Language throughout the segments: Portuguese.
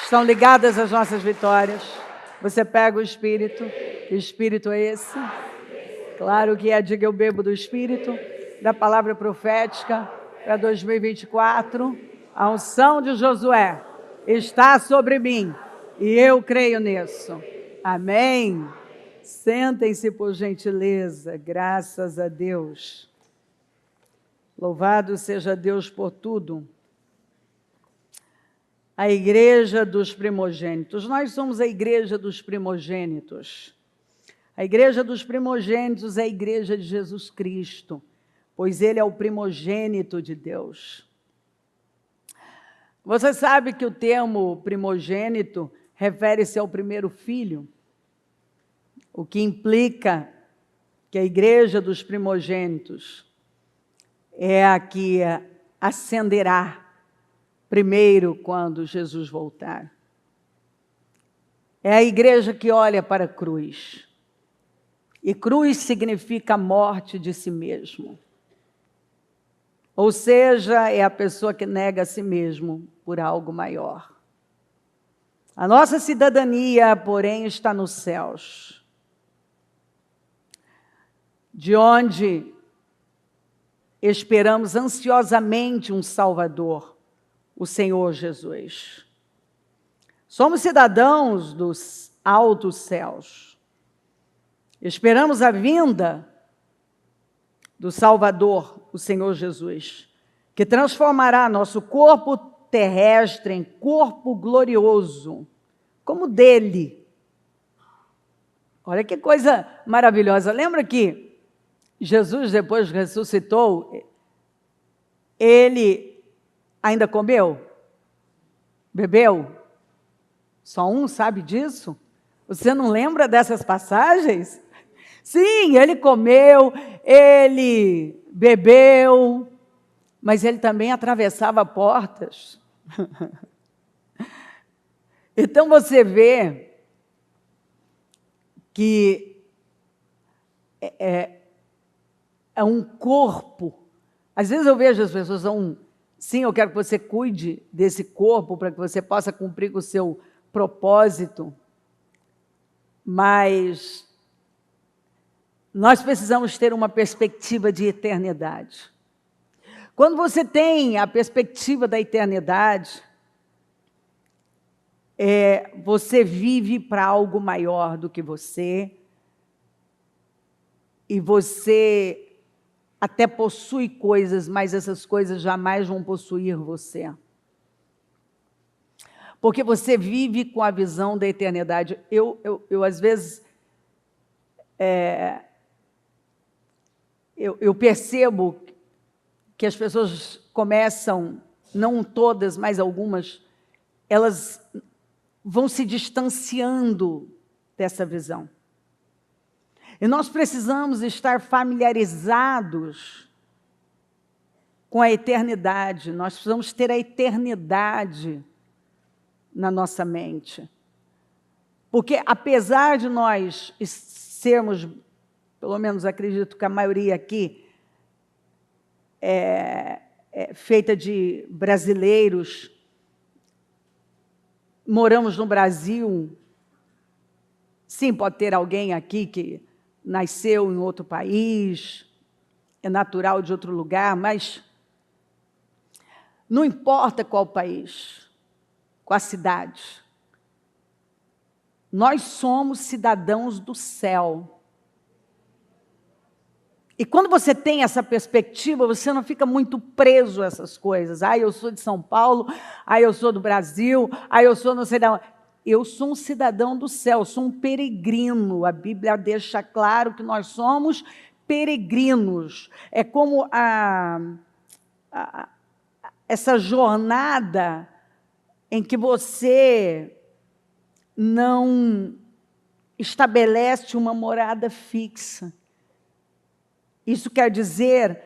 estão ligadas às nossas vitórias. Você pega o Espírito, que Espírito é esse? Claro que é, diga eu bebo do Espírito, da palavra profética para 2024. A unção de Josué está sobre mim e eu creio nisso. Amém? Sentem-se por gentileza, graças a Deus. Louvado seja Deus por tudo. A igreja dos primogênitos. Nós somos a igreja dos primogênitos. A igreja dos primogênitos é a igreja de Jesus Cristo, pois Ele é o primogênito de Deus. Você sabe que o termo primogênito refere-se ao primeiro filho, o que implica que a igreja dos primogênitos é a que ascenderá primeiro quando Jesus voltar. É a igreja que olha para a cruz. E cruz significa a morte de si mesmo. Ou seja, é a pessoa que nega a si mesmo por algo maior. A nossa cidadania, porém, está nos céus, de onde esperamos ansiosamente um Salvador, o Senhor Jesus. Somos cidadãos dos altos céus. Esperamos a vinda do Salvador, o Senhor Jesus, que transformará nosso corpo terrestre em corpo glorioso, como dele. Olha que coisa maravilhosa. Lembra que Jesus, depois que ressuscitou, ele ainda comeu? Bebeu? Só um sabe disso? Você não lembra dessas passagens? Sim, ele comeu, ele bebeu, mas ele também atravessava portas. Então você vê que é um corpo. Às vezes eu vejo as pessoas, sim, eu quero que você cuide desse corpo para que você possa cumprir com o seu propósito, mas nós precisamos ter uma perspectiva de eternidade. Quando você tem a perspectiva da eternidade, você vive para algo maior do que você, e você até possui coisas, mas essas coisas jamais vão possuir você. Porque você vive com a visão da eternidade. Eu às vezes, eu percebo que as pessoas começam, não todas, mas algumas, elas vão se distanciando dessa visão. E nós precisamos estar familiarizados com a eternidade. Nós precisamos ter a eternidade na nossa mente. Porque apesar de nós sermos, pelo menos acredito que a maioria aqui, feita de brasileiros, moramos no Brasil, sim, pode ter alguém aqui que nasceu em outro país, é natural de outro lugar, mas não importa qual país, qual cidade, nós somos cidadãos do céu. E quando você tem essa perspectiva, você não fica muito preso a essas coisas. Eu sou de São Paulo, eu sou do Brasil, eu sou não sei de onde. Eu sou um cidadão do céu, sou um peregrino. A Bíblia deixa claro que nós somos peregrinos. É como essa jornada em que você não estabelece uma morada fixa. Isso quer dizer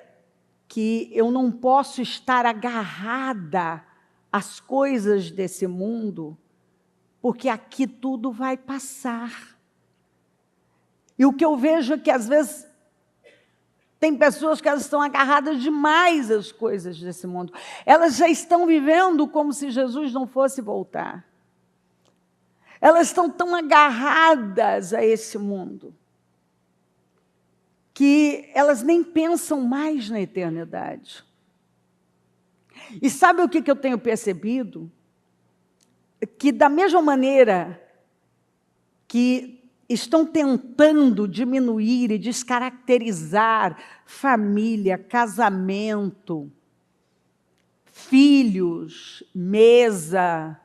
que eu não posso estar agarrada às coisas desse mundo, porque aqui tudo vai passar. E o que eu vejo é que, às vezes, tem pessoas que elas estão agarradas demais às coisas desse mundo. Elas já estão vivendo como se Jesus não fosse voltar. Elas estão tão agarradas a esse mundo que elas nem pensam mais na eternidade. E sabe o que eu tenho percebido? Que da mesma maneira que estão tentando diminuir e descaracterizar família, casamento, filhos, mesa,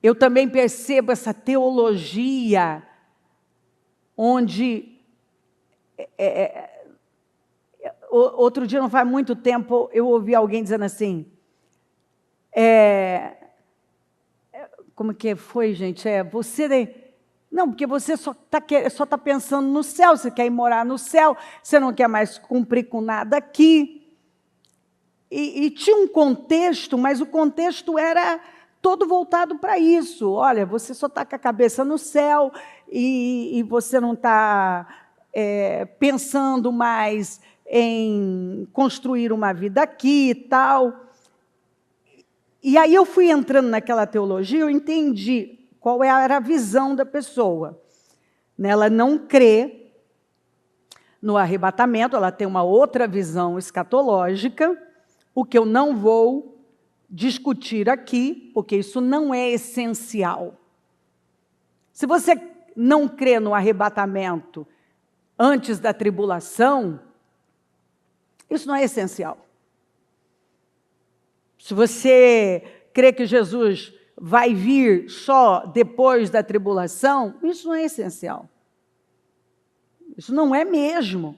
eu também percebo essa teologia onde outro dia, não faz muito tempo, eu ouvi alguém dizendo assim, como que foi, gente? Não, porque você só tá pensando no céu, você quer ir morar no céu, você não quer mais cumprir com nada aqui. E tinha um contexto, mas o contexto era todo voltado para isso. Olha, você só está com a cabeça no céu e você não está pensando mais em construir uma vida aqui e tal. E aí eu fui entrando naquela teologia, eu entendi qual era a visão da pessoa. Ela não crê no arrebatamento, ela tem uma outra visão escatológica, o que eu não vou discutir aqui, porque isso não é essencial. Se você não crê no arrebatamento antes da tribulação, isso não é essencial. Se você crê que Jesus vai vir só depois da tribulação, isso não é essencial. Isso não é mesmo.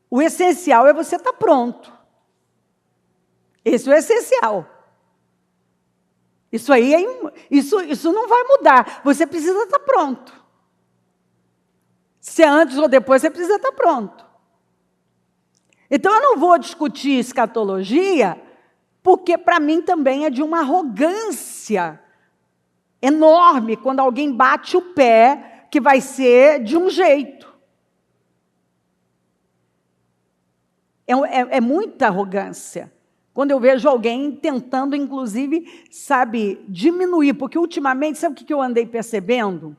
O essencial é você estar pronto. Esse é o essencial. Isso aí isso não vai mudar. Você precisa estar pronto. Se é antes ou depois, você precisa estar pronto. Então, eu não vou discutir escatologia, porque para mim também é de uma arrogância enorme quando alguém bate o pé que vai ser de um jeito. É muita arrogância. Quando eu vejo alguém tentando, inclusive, diminuir. Porque ultimamente, sabe o que eu andei percebendo?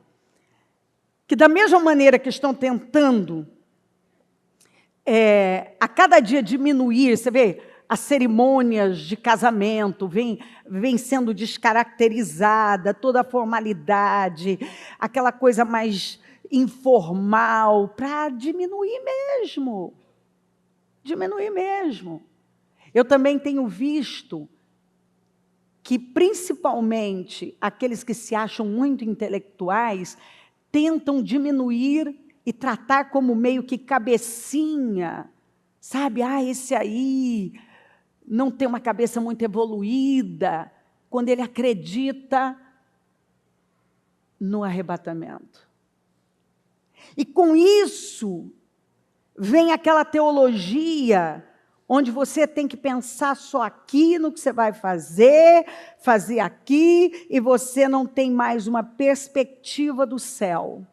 Que da mesma maneira que estão tentando a cada dia diminuir, você vê, as cerimônias de casamento vem sendo descaracterizada, toda a formalidade, aquela coisa mais informal, para diminuir mesmo. Diminuir mesmo. Eu também tenho visto que, principalmente, aqueles que se acham muito intelectuais, tentam diminuir e tratar como meio que cabecinha, sabe? Esse aí não tem uma cabeça muito evoluída, quando ele acredita no arrebatamento. E com isso, vem aquela teologia onde você tem que pensar só aqui no que você vai fazer aqui, e você não tem mais uma perspectiva do céu.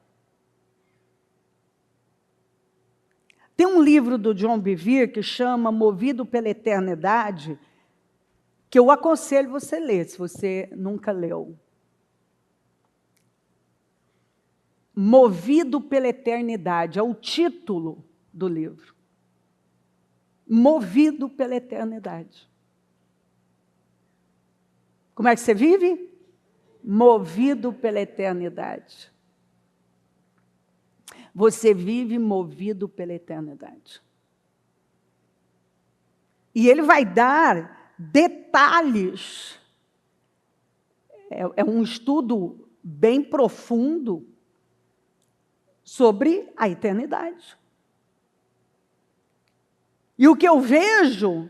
Tem um livro do John Bevere que chama Movido pela Eternidade, que eu aconselho você a ler, se você nunca leu. Movido pela Eternidade, é o título do livro. Movido pela eternidade. Como é que você vive? Movido pela eternidade. Você vive movido pela eternidade. E ele vai dar detalhes. É um estudo bem profundo sobre a eternidade. E o que eu vejo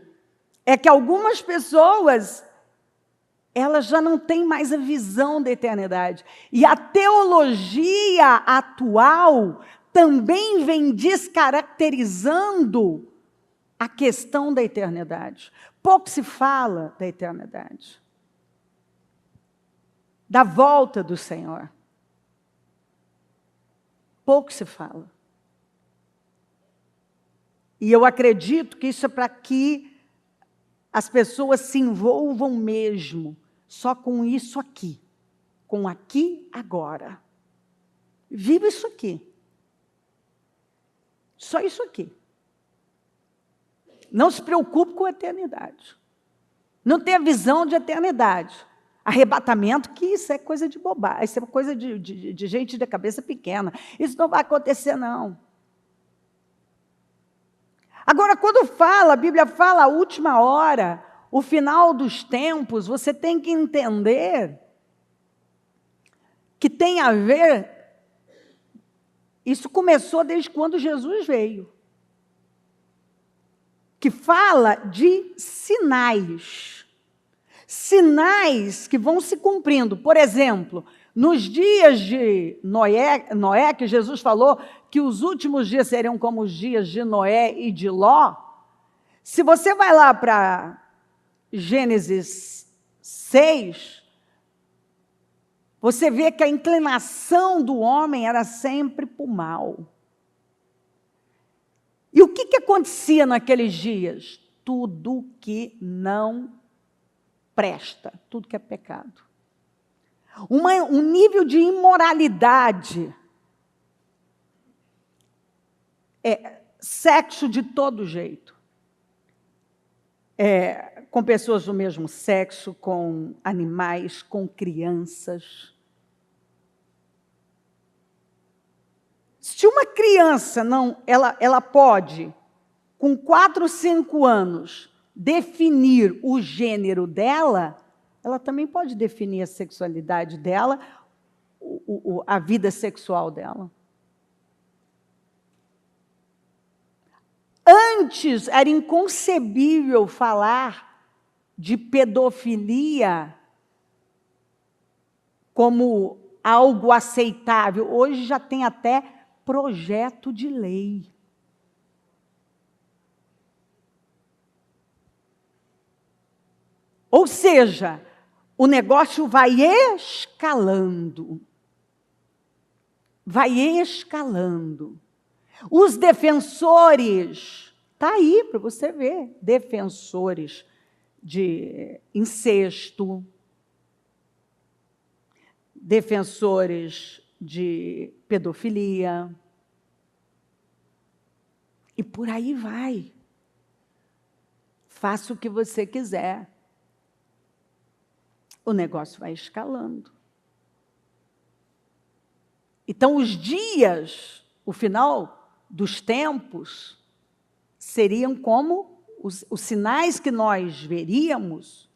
é que algumas pessoas, elas já não têm mais a visão da eternidade. E a teologia atual também vem descaracterizando a questão da eternidade. Pouco se fala da eternidade, da volta do Senhor. Pouco se fala. E eu acredito que isso é para que as pessoas se envolvam mesmo só com isso aqui, com aqui agora. Viva isso aqui. Só isso aqui. Não se preocupe com a eternidade. Não tenha visão de eternidade. Arrebatamento, que isso é coisa de bobagem, isso é coisa de gente de cabeça pequena. Isso não vai acontecer, não. Agora, quando a Bíblia fala a última hora, o final dos tempos, você tem que entender que tem a ver, isso começou desde quando Jesus veio, que fala de sinais. Sinais que vão se cumprindo. Por exemplo, nos dias de Noé, que Jesus falou que os últimos dias seriam como os dias de Noé e de Ló, se você vai lá para Gênesis 6, você vê que a inclinação do homem era sempre para o mal. E o que acontecia naqueles dias? Tudo que não presta, tudo que é pecado. Um nível de imoralidade, sexo de todo jeito, com pessoas do mesmo sexo, com animais, com crianças. Se uma criança ela pode, com 4, 5 anos, definir o gênero dela, ela também pode definir a sexualidade dela, a vida sexual dela. Antes era inconcebível falar de pedofilia como algo aceitável. Hoje já tem até projeto de lei. Ou seja, o negócio vai escalando. Vai escalando. Os defensores, está aí para você ver, defensores de incesto, defensores de pedofilia, e por aí vai. Faça o que você quiser. O negócio vai escalando. Então, os dias, o final dos tempos, seriam como os sinais que nós veríamos.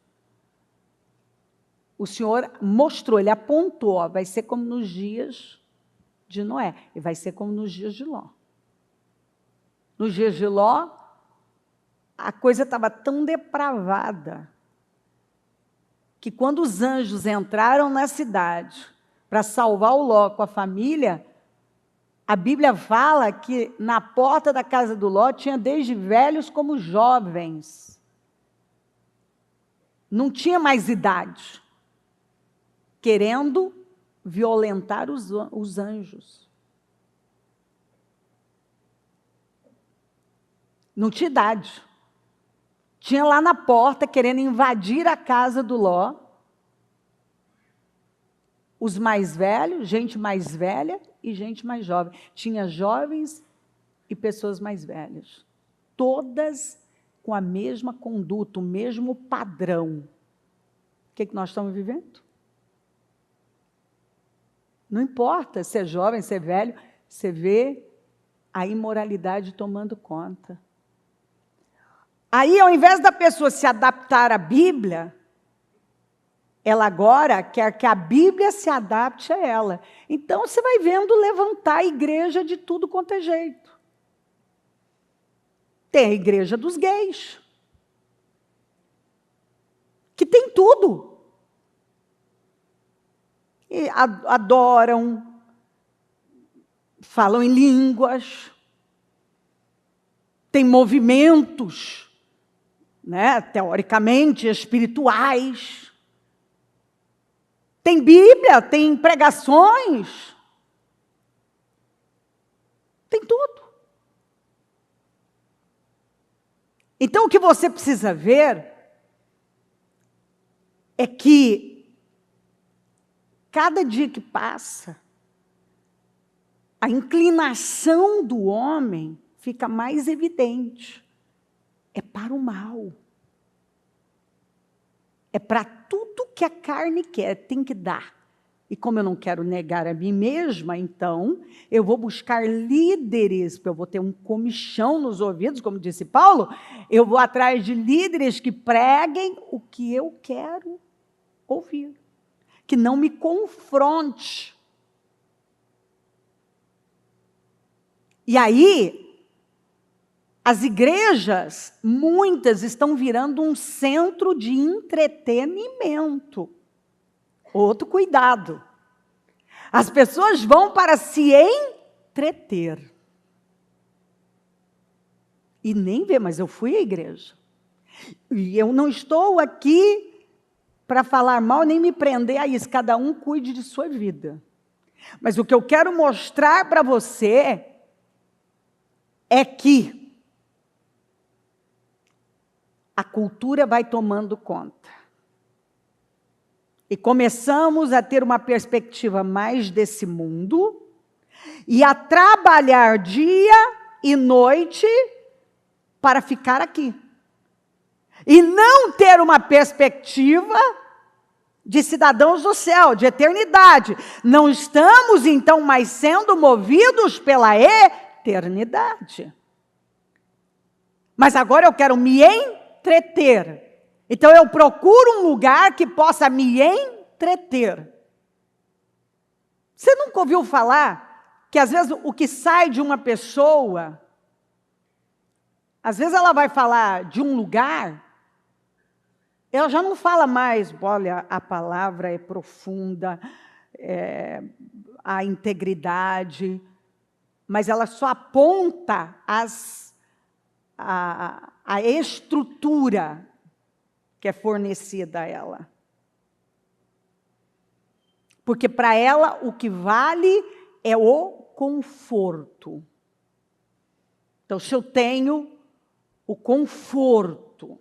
O Senhor mostrou, Ele apontou, ó, vai ser como nos dias de Noé, e vai ser como nos dias de Ló. Nos dias de Ló, a coisa estava tão depravada, que quando os anjos entraram na cidade para salvar o Ló com a família, a Bíblia fala que na porta da casa do Ló tinha desde velhos como jovens. Não tinha mais idade, querendo violentar os anjos. Não tinha idade. Tinha lá na porta, querendo invadir a casa do Ló, os mais velhos, gente mais velha e gente mais jovem. Tinha jovens e pessoas mais velhas. Todas com a mesma conduta, o mesmo padrão. O que nós estamos vivendo? Não importa se é jovem, se é velho, você vê a imoralidade tomando conta. Aí, ao invés da pessoa se adaptar à Bíblia, ela agora quer que a Bíblia se adapte a ela. Então, você vai vendo levantar a igreja de tudo quanto é jeito. Tem a igreja dos gays, que tem tudo. E adoram, falam em línguas, tem movimentos, né, teoricamente espirituais. Tem Bíblia, tem pregações. Tem tudo. Então, o que você precisa ver é que cada dia que passa, a inclinação do homem fica mais evidente. É para o mal. É para tudo que a carne quer, tem que dar. E como eu não quero negar a mim mesma, então eu vou buscar líderes, porque eu vou ter um comichão nos ouvidos, como disse Paulo, eu vou atrás de líderes que preguem o que eu quero ouvir, que não me confronte. E aí, as igrejas, muitas estão virando um centro de entretenimento. Outro cuidado. As pessoas vão para se entreter. E nem vê, mas eu fui à igreja. E eu não estou aqui para falar mal, nem me prender a isso. Cada um cuide de sua vida. Mas o que eu quero mostrar para você é que a cultura vai tomando conta. E começamos a ter uma perspectiva mais desse mundo e a trabalhar dia e noite para ficar aqui. E não ter uma perspectiva de cidadãos do céu, de eternidade. Não estamos, então, mais sendo movidos pela eternidade. Mas agora eu quero me entreter. Então eu procuro um lugar que possa me entreter. Você nunca ouviu falar que às vezes o que sai de uma pessoa, às vezes ela vai falar de um lugar, ela já não fala mais, olha, a palavra é profunda, a integridade, mas ela só aponta a estrutura que é fornecida a ela. Porque para ela o que vale é o conforto. Então, se eu tenho o conforto,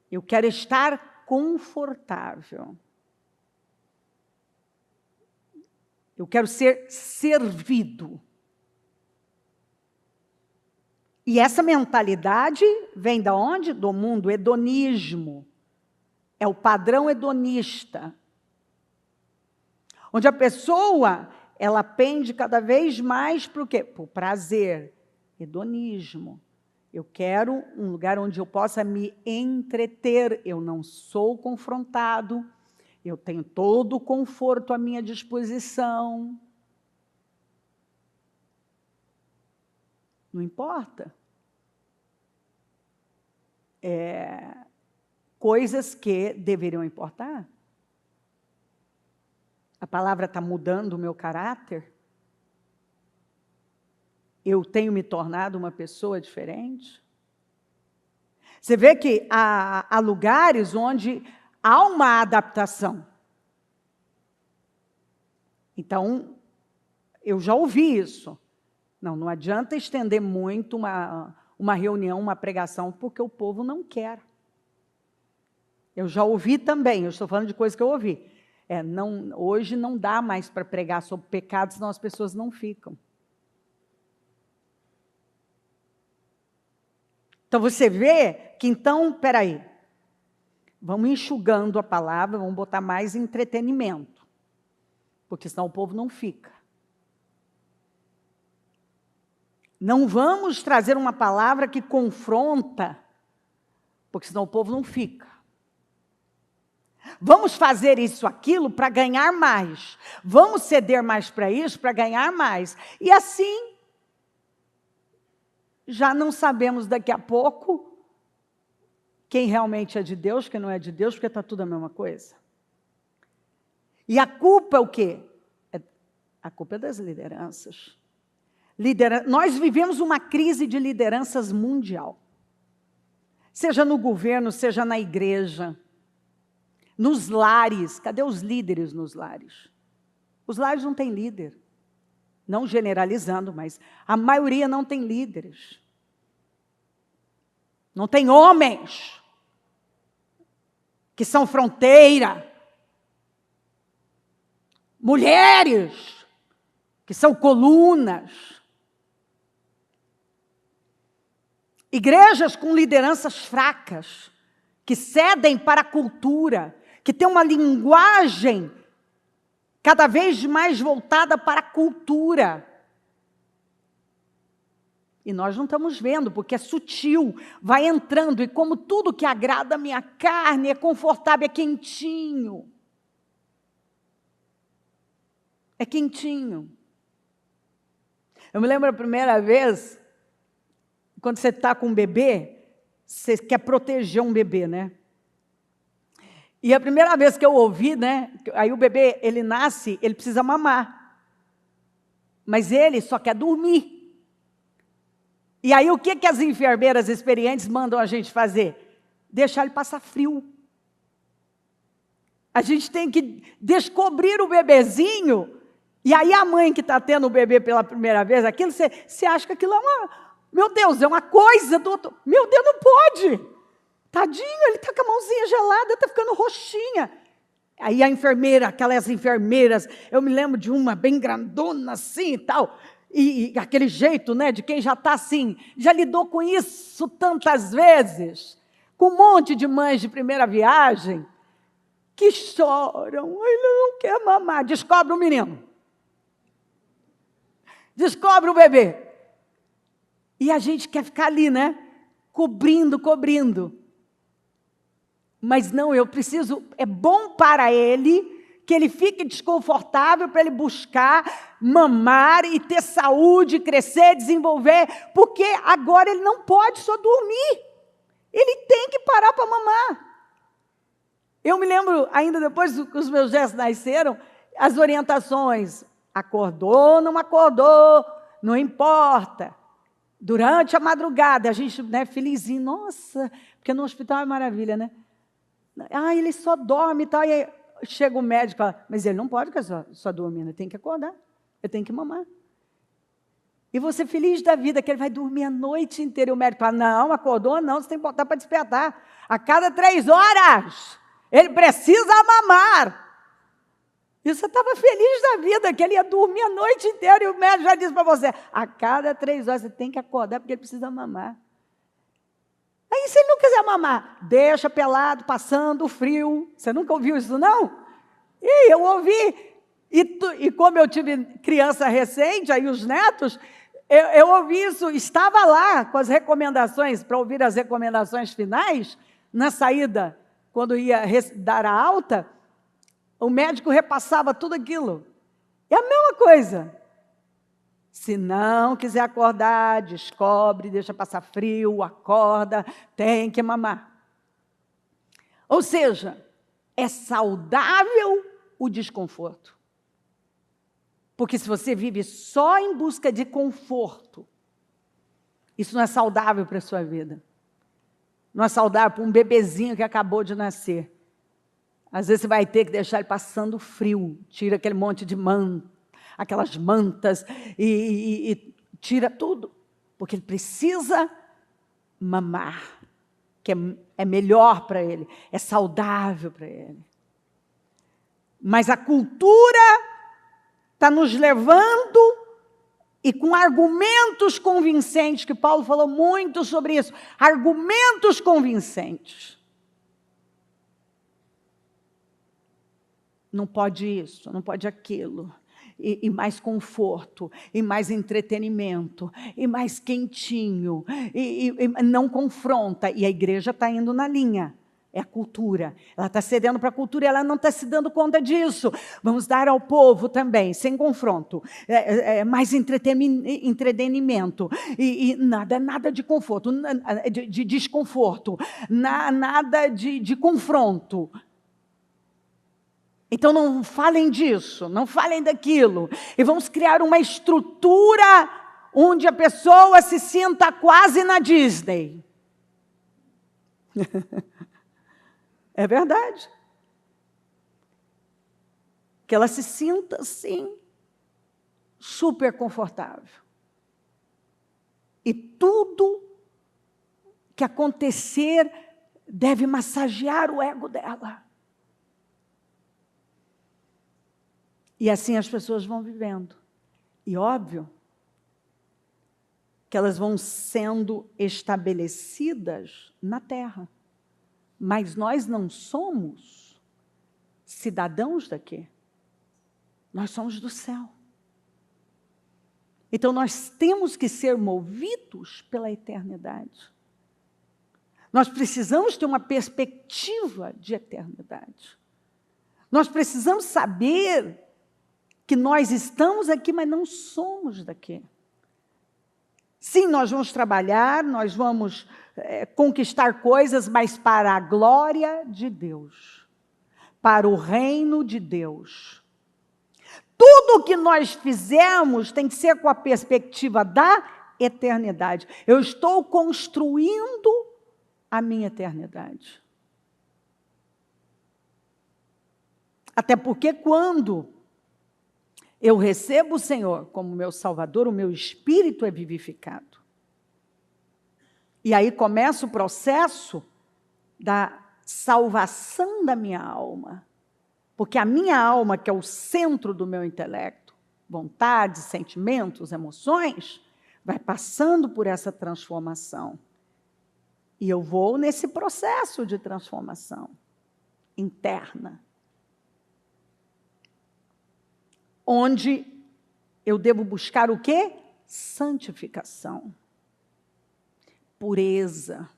eu quero estar confortável. Eu quero ser servido. E essa mentalidade vem de onde? Do mundo, hedonismo. É o padrão hedonista. Onde a pessoa, ela pende cada vez mais para o quê? Para o prazer, hedonismo. Eu quero um lugar onde eu possa me entreter. Eu não sou confrontado. Eu tenho todo o conforto à minha disposição. Não importa. Coisas que deveriam importar. A palavra está mudando o meu caráter. Eu tenho me tornado uma pessoa diferente. Você vê que há lugares onde há uma adaptação. Então, eu já ouvi isso. Não adianta estender muito uma reunião, uma pregação, porque o povo não quer. Eu já ouvi também, eu estou falando de coisas que eu ouvi. Hoje não dá mais para pregar sobre pecados, senão as pessoas não ficam. Então você vê que então, peraí, vamos enxugando a palavra, vamos botar mais entretenimento, porque senão o povo não fica. Não vamos trazer uma palavra que confronta, porque senão o povo não fica. Vamos fazer isso, aquilo, para ganhar mais. Vamos ceder mais para isso, para ganhar mais. E assim, já não sabemos daqui a pouco quem realmente é de Deus, quem não é de Deus, porque está tudo a mesma coisa. E a culpa é o quê? A culpa é das lideranças. Nós vivemos uma crise de lideranças mundial. Seja no governo, seja na igreja, nos lares. Cadê os líderes nos lares? Os lares não têm líder. Não generalizando, mas a maioria não tem líderes. Não tem homens que são fronteira. mulheres, que são colunas. Igrejas com lideranças fracas, que cedem para a cultura, que têm uma linguagem cada vez mais voltada para a cultura. E nós não estamos vendo, porque é sutil, vai entrando, e como tudo que agrada a minha carne é confortável, é quentinho. É quentinho. Eu me lembro a primeira vez, quando você está com um bebê, você quer proteger um bebê, né? E a primeira vez que eu ouvi, né? Aí o bebê, ele nasce, ele precisa mamar. Mas ele só quer dormir. E aí o que as enfermeiras experientes mandam a gente fazer? Deixar ele passar frio. A gente tem que descobrir o bebezinho. E aí a mãe que está tendo o bebê pela primeira vez, aquilo, você acha que aquilo é uma... Meu Deus, é uma coisa do outro. Meu Deus, não pode. Tadinho, ele está com a mãozinha gelada, está ficando roxinha. Aí a enfermeira, aquelas enfermeiras, eu me lembro de uma bem grandona assim e tal, e aquele jeito, né, de quem já está assim, já lidou com isso tantas vezes, com um monte de mães de primeira viagem, que choram, ele não quer mamar, descobre o menino, descobre o bebê, e a gente quer ficar ali, né, cobrindo, mas não, eu preciso, é bom para ele, que ele fique desconfortável para ele buscar, mamar e ter saúde, crescer, desenvolver, porque agora ele não pode só dormir, ele tem que parar para mamar. Eu me lembro, ainda depois que os meus gestos nasceram, as orientações, acordou, não importa. Durante a madrugada, a gente, né, felizinho, nossa, porque no hospital é maravilha, né? Ah, ele só dorme e tal, e aí chega o médico e fala, mas ele não pode ficar só dormindo, ele tem que acordar, ele tem que mamar. E você feliz da vida, que ele vai dormir a noite inteira, e o médico fala, não, acordou não, você tem que botar para despertar. A cada 3 horas, ele precisa mamar. E você estava feliz da vida, que ele ia dormir a noite inteira, e o médico já disse para você, a cada 3 horas você tem que acordar, porque ele precisa mamar. Aí, se ele não quiser mamar, deixa pelado, passando frio. Você nunca ouviu isso, não? E eu ouvi. E como eu tive criança recente, aí os netos, eu ouvi isso, estava lá com as recomendações, para ouvir as recomendações finais, na saída, quando ia dar a alta, o médico repassava tudo aquilo. É a mesma coisa. Se não quiser acordar, descobre, deixa passar frio, acorda, tem que mamar. Ou seja, é saudável o desconforto. Porque se você vive só em busca de conforto, isso não é saudável para a sua vida. Não é saudável para um bebezinho que acabou de nascer. Às vezes você vai ter que deixar ele passando frio, tira aquele monte de manta, aquelas mantas, e tira tudo, porque ele precisa mamar, que é melhor para ele, é saudável para ele. Mas a cultura está nos levando, e com argumentos convincentes, que Paulo falou muito sobre isso, argumentos convincentes. Não pode isso, não pode aquilo. E mais conforto, e mais entretenimento, e mais quentinho, e não confronta. E a igreja está indo na linha, é a cultura. Ela está cedendo para a cultura e ela não está se dando conta disso. Vamos dar ao povo também, sem confronto, mais entretenimento, e nada de conforto, de desconforto, nada de confronto. Então não falem disso, não falem daquilo. E vamos criar uma estrutura onde a pessoa se sinta quase na Disney. É verdade. Que ela se sinta assim, super confortável. E tudo que acontecer deve massagear o ego dela. E assim as pessoas vão vivendo. E óbvio que elas vão sendo estabelecidas na terra. Mas nós não somos cidadãos daqui. Nós somos do céu. Então nós temos que ser movidos pela eternidade. Nós precisamos ter uma perspectiva de eternidade. Nós precisamos saber que nós estamos aqui, mas não somos daqui. Sim, nós vamos trabalhar, nós vamos conquistar coisas, mas para a glória de Deus, para o reino de Deus. Tudo o que nós fizermos tem que ser com a perspectiva da eternidade. Eu estou construindo a minha eternidade. Até porque quando eu recebo o Senhor como meu Salvador, o meu espírito é vivificado. E aí começa o processo da salvação da minha alma. Porque a minha alma, que é o centro do meu intelecto, vontades, sentimentos, emoções, vai passando por essa transformação. E eu vou nesse processo de transformação interna. Onde eu devo buscar o quê? Santificação. Pureza.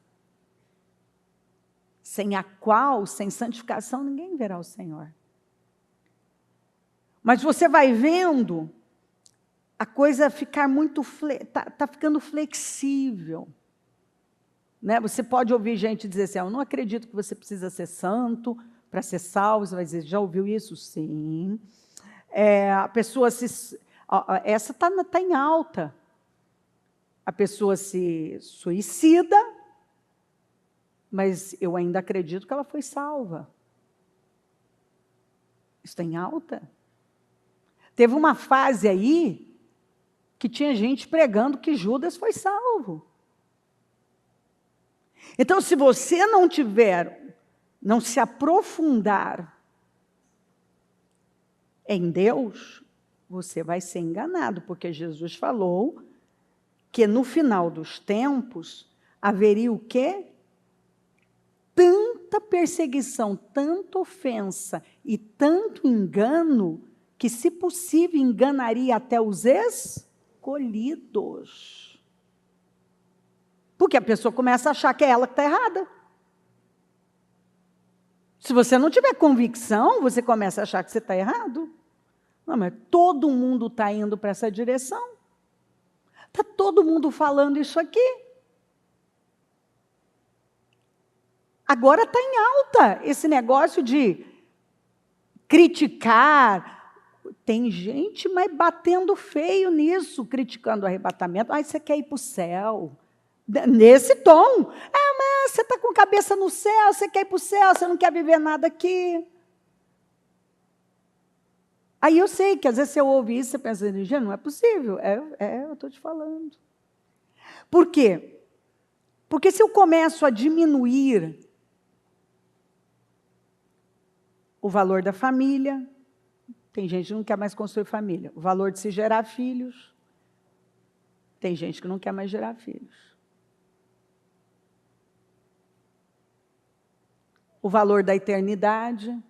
Sem a qual, sem santificação, ninguém verá o Senhor. Mas você vai vendo a coisa ficar muito... Está ficando flexível. Né? Você pode ouvir gente dizer assim, eu não acredito que você precisa ser santo para ser salvo. Você vai dizer, já ouviu isso? Sim. A pessoa essa está em alta. A pessoa se suicida, mas eu ainda acredito que ela foi salva. Isso está em alta. Teve uma fase aí que tinha gente pregando que Judas foi salvo. Então, se você não se aprofundar em Deus, você vai ser enganado, porque Jesus falou que no final dos tempos haveria o quê? Tanta perseguição, tanta ofensa e tanto engano, que, se possível, enganaria até os escolhidos. Porque a pessoa começa a achar que é ela que está errada. Se você não tiver convicção, você começa a achar que você está errado. Não, mas todo mundo está indo para essa direção. Está todo mundo falando isso aqui. Agora está em alta esse negócio de criticar. Tem gente mas batendo feio nisso, criticando o arrebatamento. Você quer ir para o céu. Nesse tom. Mas você está com a cabeça no céu, você quer ir para o céu, você não quer viver nada aqui. Aí eu sei que às vezes você ouve isso, você pensa, não é possível. Eu estou te falando. Por quê? Porque se eu começo a diminuir o valor da família, tem gente que não quer mais construir família. O valor de se gerar filhos, tem gente que não quer mais gerar filhos. O valor da eternidade.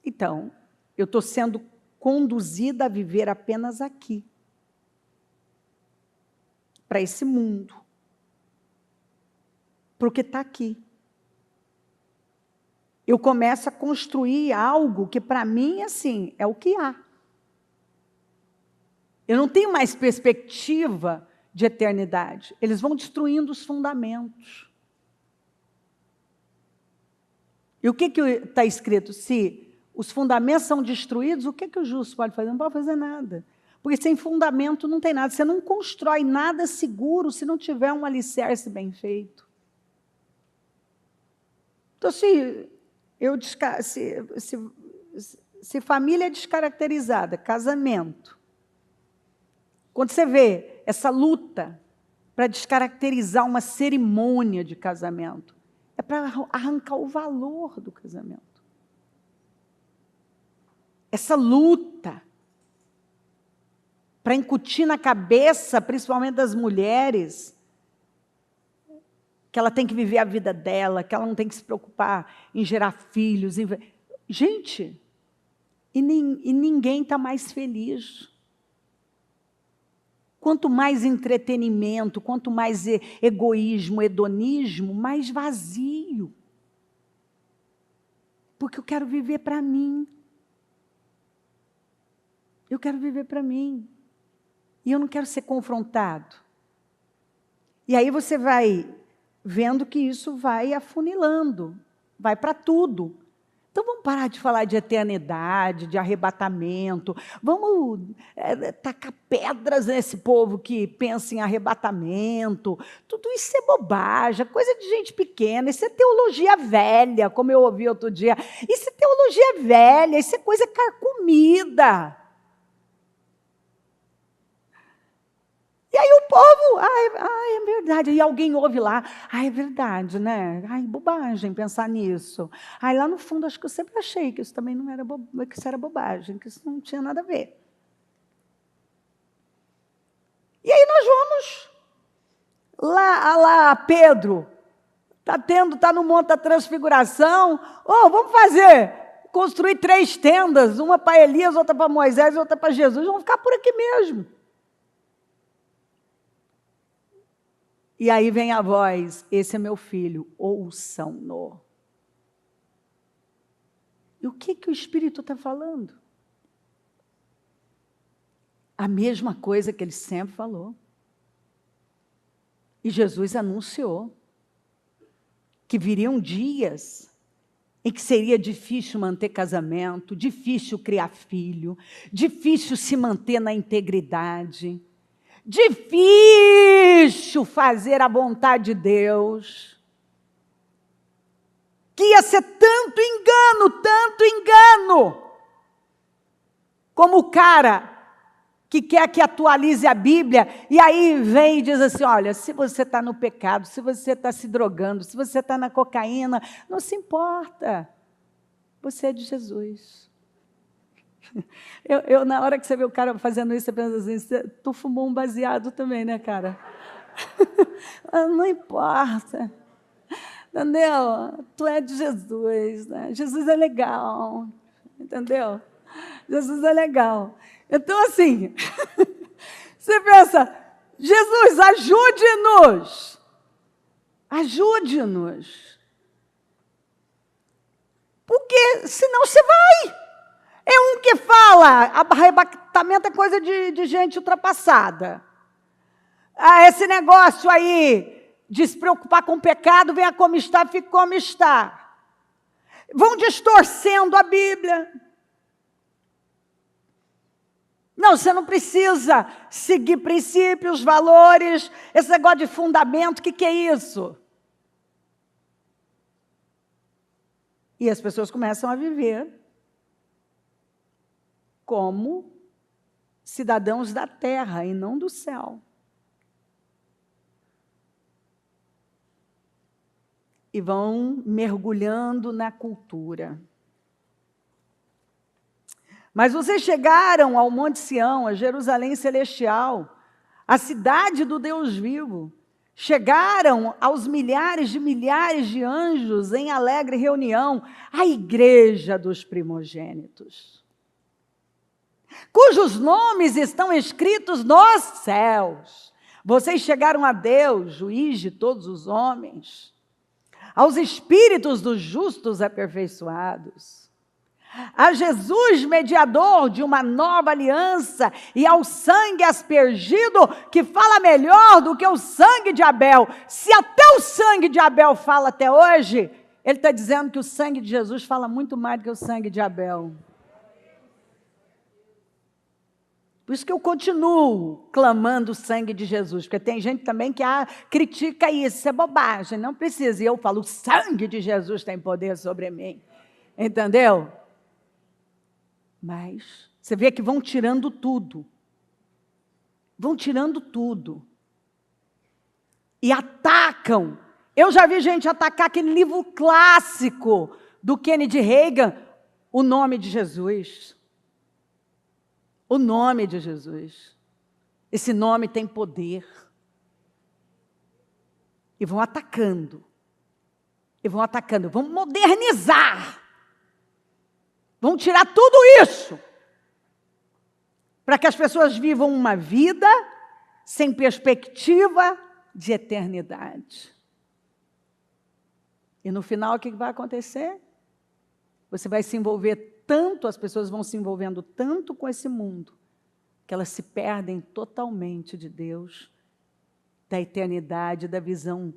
Então, eu estou sendo conduzida a viver apenas aqui, para esse mundo, para o que está aqui. Eu começo a construir algo que, para mim, assim, é o que há. Eu não tenho mais perspectiva de eternidade. Eles vão destruindo os fundamentos. E o que está escrito? Se os fundamentos são destruídos, o que o justo pode fazer? Não pode fazer nada. Porque sem fundamento não tem nada. Você não constrói nada seguro se não tiver um alicerce bem feito. Então, se família é descaracterizada, casamento, quando você vê essa luta para descaracterizar uma cerimônia de casamento, é para arrancar o valor do casamento. essa luta para incutir na cabeça, principalmente das mulheres, que ela tem que viver a vida dela, que ela não tem que se preocupar em gerar filhos. Gente, e ninguém está mais feliz. Quanto mais entretenimento, quanto mais egoísmo, hedonismo, mais vazio. Porque eu quero viver para mim. Eu quero viver para mim. E eu não quero ser confrontado. E aí você vai vendo que isso vai afunilando, vai para tudo. Então vamos parar de falar de eternidade, de arrebatamento. Vamos tacar pedras nesse povo que pensa em arrebatamento. Tudo isso é bobagem, coisa de gente pequena. Isso é teologia velha, como eu ouvi outro dia. Isso é teologia velha, isso é coisa carcomida. E aí o povo, é verdade. E alguém ouve lá, é verdade, né? Bobagem pensar nisso. Lá no fundo, acho que eu sempre achei que isso também não era que isso era bobagem, que isso não tinha nada a ver. E aí nós vamos lá Pedro, tá no Monte da Transfiguração, vamos construir 3 tendas, uma para Elias, outra para Moisés, outra para Jesus, vamos ficar por aqui mesmo. E aí vem a voz, esse é meu filho, ouçam-no. E o que o Espírito está falando? A mesma coisa que ele sempre falou. E Jesus anunciou que viriam dias em que seria difícil manter casamento, difícil criar filho, difícil se manter na integridade, difícil fazer a vontade de Deus, que ia ser tanto engano, como o cara que quer que atualize a Bíblia, e aí vem e diz assim, olha, se você está no pecado, se você está se drogando, se você está na cocaína, não se importa, você é de Jesus. Eu, na hora que você vê o cara fazendo isso, você pensa assim, tu fumou um baseado também, né, cara? Não importa, entendeu? Tu é de Jesus, né? Jesus é legal, entendeu? Jesus é legal. Então, assim, você pensa, Jesus, ajude-nos. Ajude-nos. Porque senão você vai. É um que fala, arrebatamento é coisa de gente ultrapassada. Esse negócio aí de se preocupar com o pecado, venha como está, fique como está. Vão distorcendo a Bíblia. Não, você não precisa seguir princípios, valores, esse negócio de fundamento, o que é isso? E as pessoas começam a viver como cidadãos da terra e não do céu. E vão mergulhando na cultura. Mas vocês chegaram ao Monte Sião, a Jerusalém celestial, a cidade do Deus vivo. Chegaram aos milhares de anjos em alegre reunião, a igreja dos primogênitos, cujos nomes estão escritos nos céus. Vocês chegaram a Deus, juiz de todos os homens, aos espíritos dos justos aperfeiçoados, a Jesus, mediador de uma nova aliança, e ao sangue aspergido, que fala melhor do que o sangue de Abel. Se até o sangue de Abel fala até hoje, ele está dizendo que o sangue de Jesus fala muito mais do que o sangue de Abel. Por isso que eu continuo clamando o sangue de Jesus, porque tem gente também que critica isso é bobagem, não precisa. E eu falo, o sangue de Jesus tem poder sobre mim, entendeu? Mas você vê que vão tirando tudo. Vão tirando tudo. E atacam. Eu já vi gente atacar aquele livro clássico do Kennedy Reagan, O Nome de Jesus. O nome de Jesus. Esse nome tem poder. E vão atacando. E vão atacando. Vão modernizar. Vão tirar tudo isso. Para que as pessoas vivam uma vida sem perspectiva de eternidade. E no final, o que vai acontecer? Você vai se envolver tanto, as pessoas vão se envolvendo tanto com esse mundo, que elas se perdem totalmente de Deus, da eternidade, da visão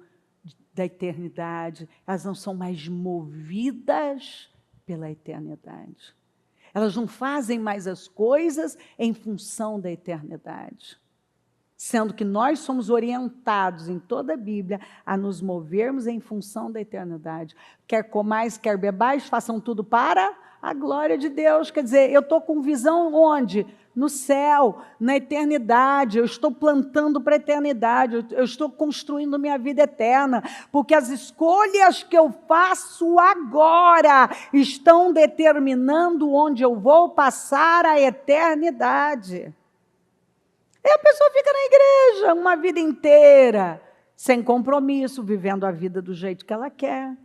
da eternidade. Elas não são mais movidas pela eternidade. Elas não fazem mais as coisas em função da eternidade. Sendo que nós somos orientados em toda a Bíblia a nos movermos em função da eternidade. Quer comais, quer bebais, façam tudo para a glória de Deus. Quer dizer, eu estou com visão onde? No céu, na eternidade. Eu estou plantando para a eternidade. Eu estou construindo minha vida eterna. Porque as escolhas que eu faço agora estão determinando onde eu vou passar a eternidade. E a pessoa fica na igreja uma vida inteira, sem compromisso, vivendo a vida do jeito que ela quer.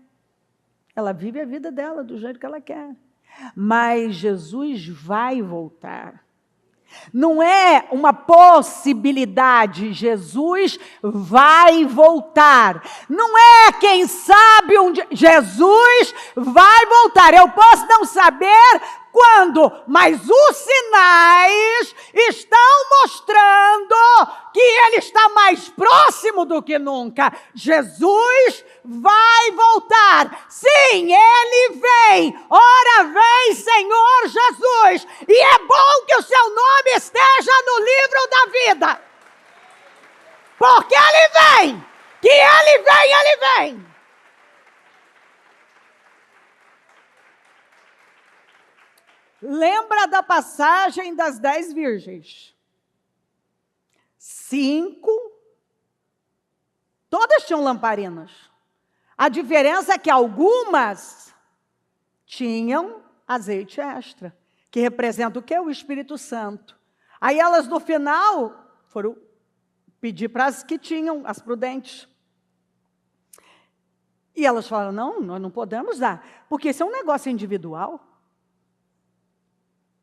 Ela vive a vida dela do jeito que ela quer. Mas Jesus vai voltar. Não é uma possibilidade, Jesus vai voltar. Não é, quem sabe, um dia, Jesus vai voltar. Eu posso não saber quando, mas os sinais estão mostrando que Ele está mais próximo do que nunca. Jesus vai voltar. Sim, Ele vem. Ora vem, Senhor Jesus. E é bom que o seu nome esteja no livro da vida. Porque Ele vem. Que Ele vem, Ele vem. Lembra da passagem das 10 virgens? 5, todas tinham lamparinas. A diferença é que algumas tinham azeite extra, que representa o quê? O Espírito Santo. Aí elas, no final, foram pedir para as que tinham, as prudentes. E elas falaram, não, nós não podemos dar, porque isso é um negócio individual.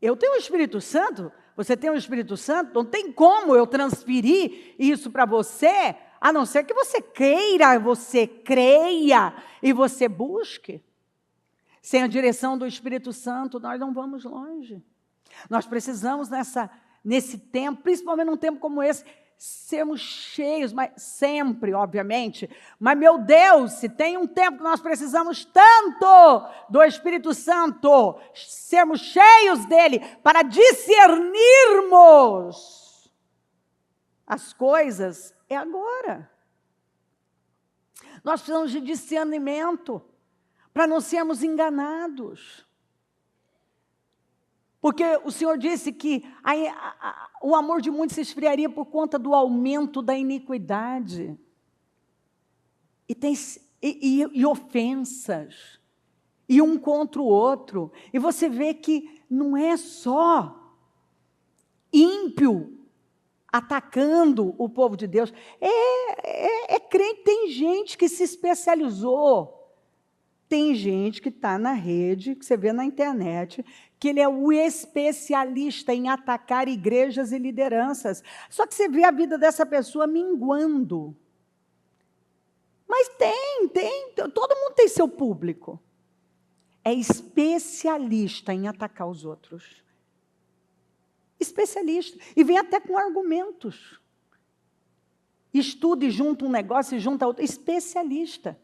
Eu tenho o Espírito Santo, você tem o Espírito Santo, não tem como eu transferir isso para você, a não ser que você queira, você creia e você busque. Sem a direção do Espírito Santo, nós não vamos longe. Nós precisamos nesse tempo, principalmente num tempo como esse, sermos cheios, mas sempre, obviamente, mas meu Deus, se tem um tempo que nós precisamos tanto do Espírito Santo, sermos cheios dele, para discernirmos as coisas, é agora. Nós precisamos de discernimento, para não sermos enganados. Porque o Senhor disse que o amor de muitos se esfriaria por conta do aumento da iniquidade. E ofensas. E um contra o outro. E você vê que não é só ímpio atacando o povo de Deus. É crente, tem gente que se especializou. Tem gente que está na rede, que você vê na internet, que ele é o especialista em atacar igrejas e lideranças. Só que você vê a vida dessa pessoa minguando. Mas todo mundo tem seu público. É especialista em atacar os outros. Especialista. E vem até com argumentos. Estuda e junta um negócio e junta outro. Especialista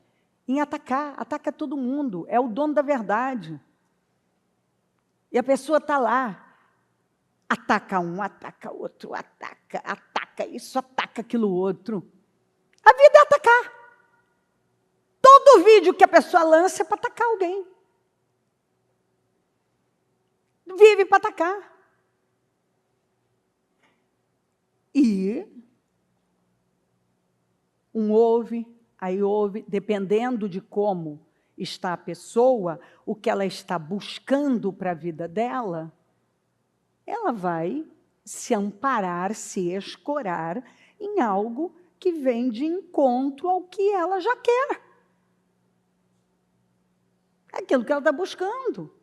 em ataca todo mundo, é o dono da verdade. E a pessoa está lá, ataca um, ataca outro, ataca isso, ataca aquilo outro. A vida é atacar. Todo vídeo que a pessoa lança é para atacar alguém. Vive para atacar. E aí ouve, dependendo de como está a pessoa, o que ela está buscando para a vida dela, ela vai se amparar, se escorar em algo que vem de encontro ao que ela já quer. É aquilo que ela está buscando.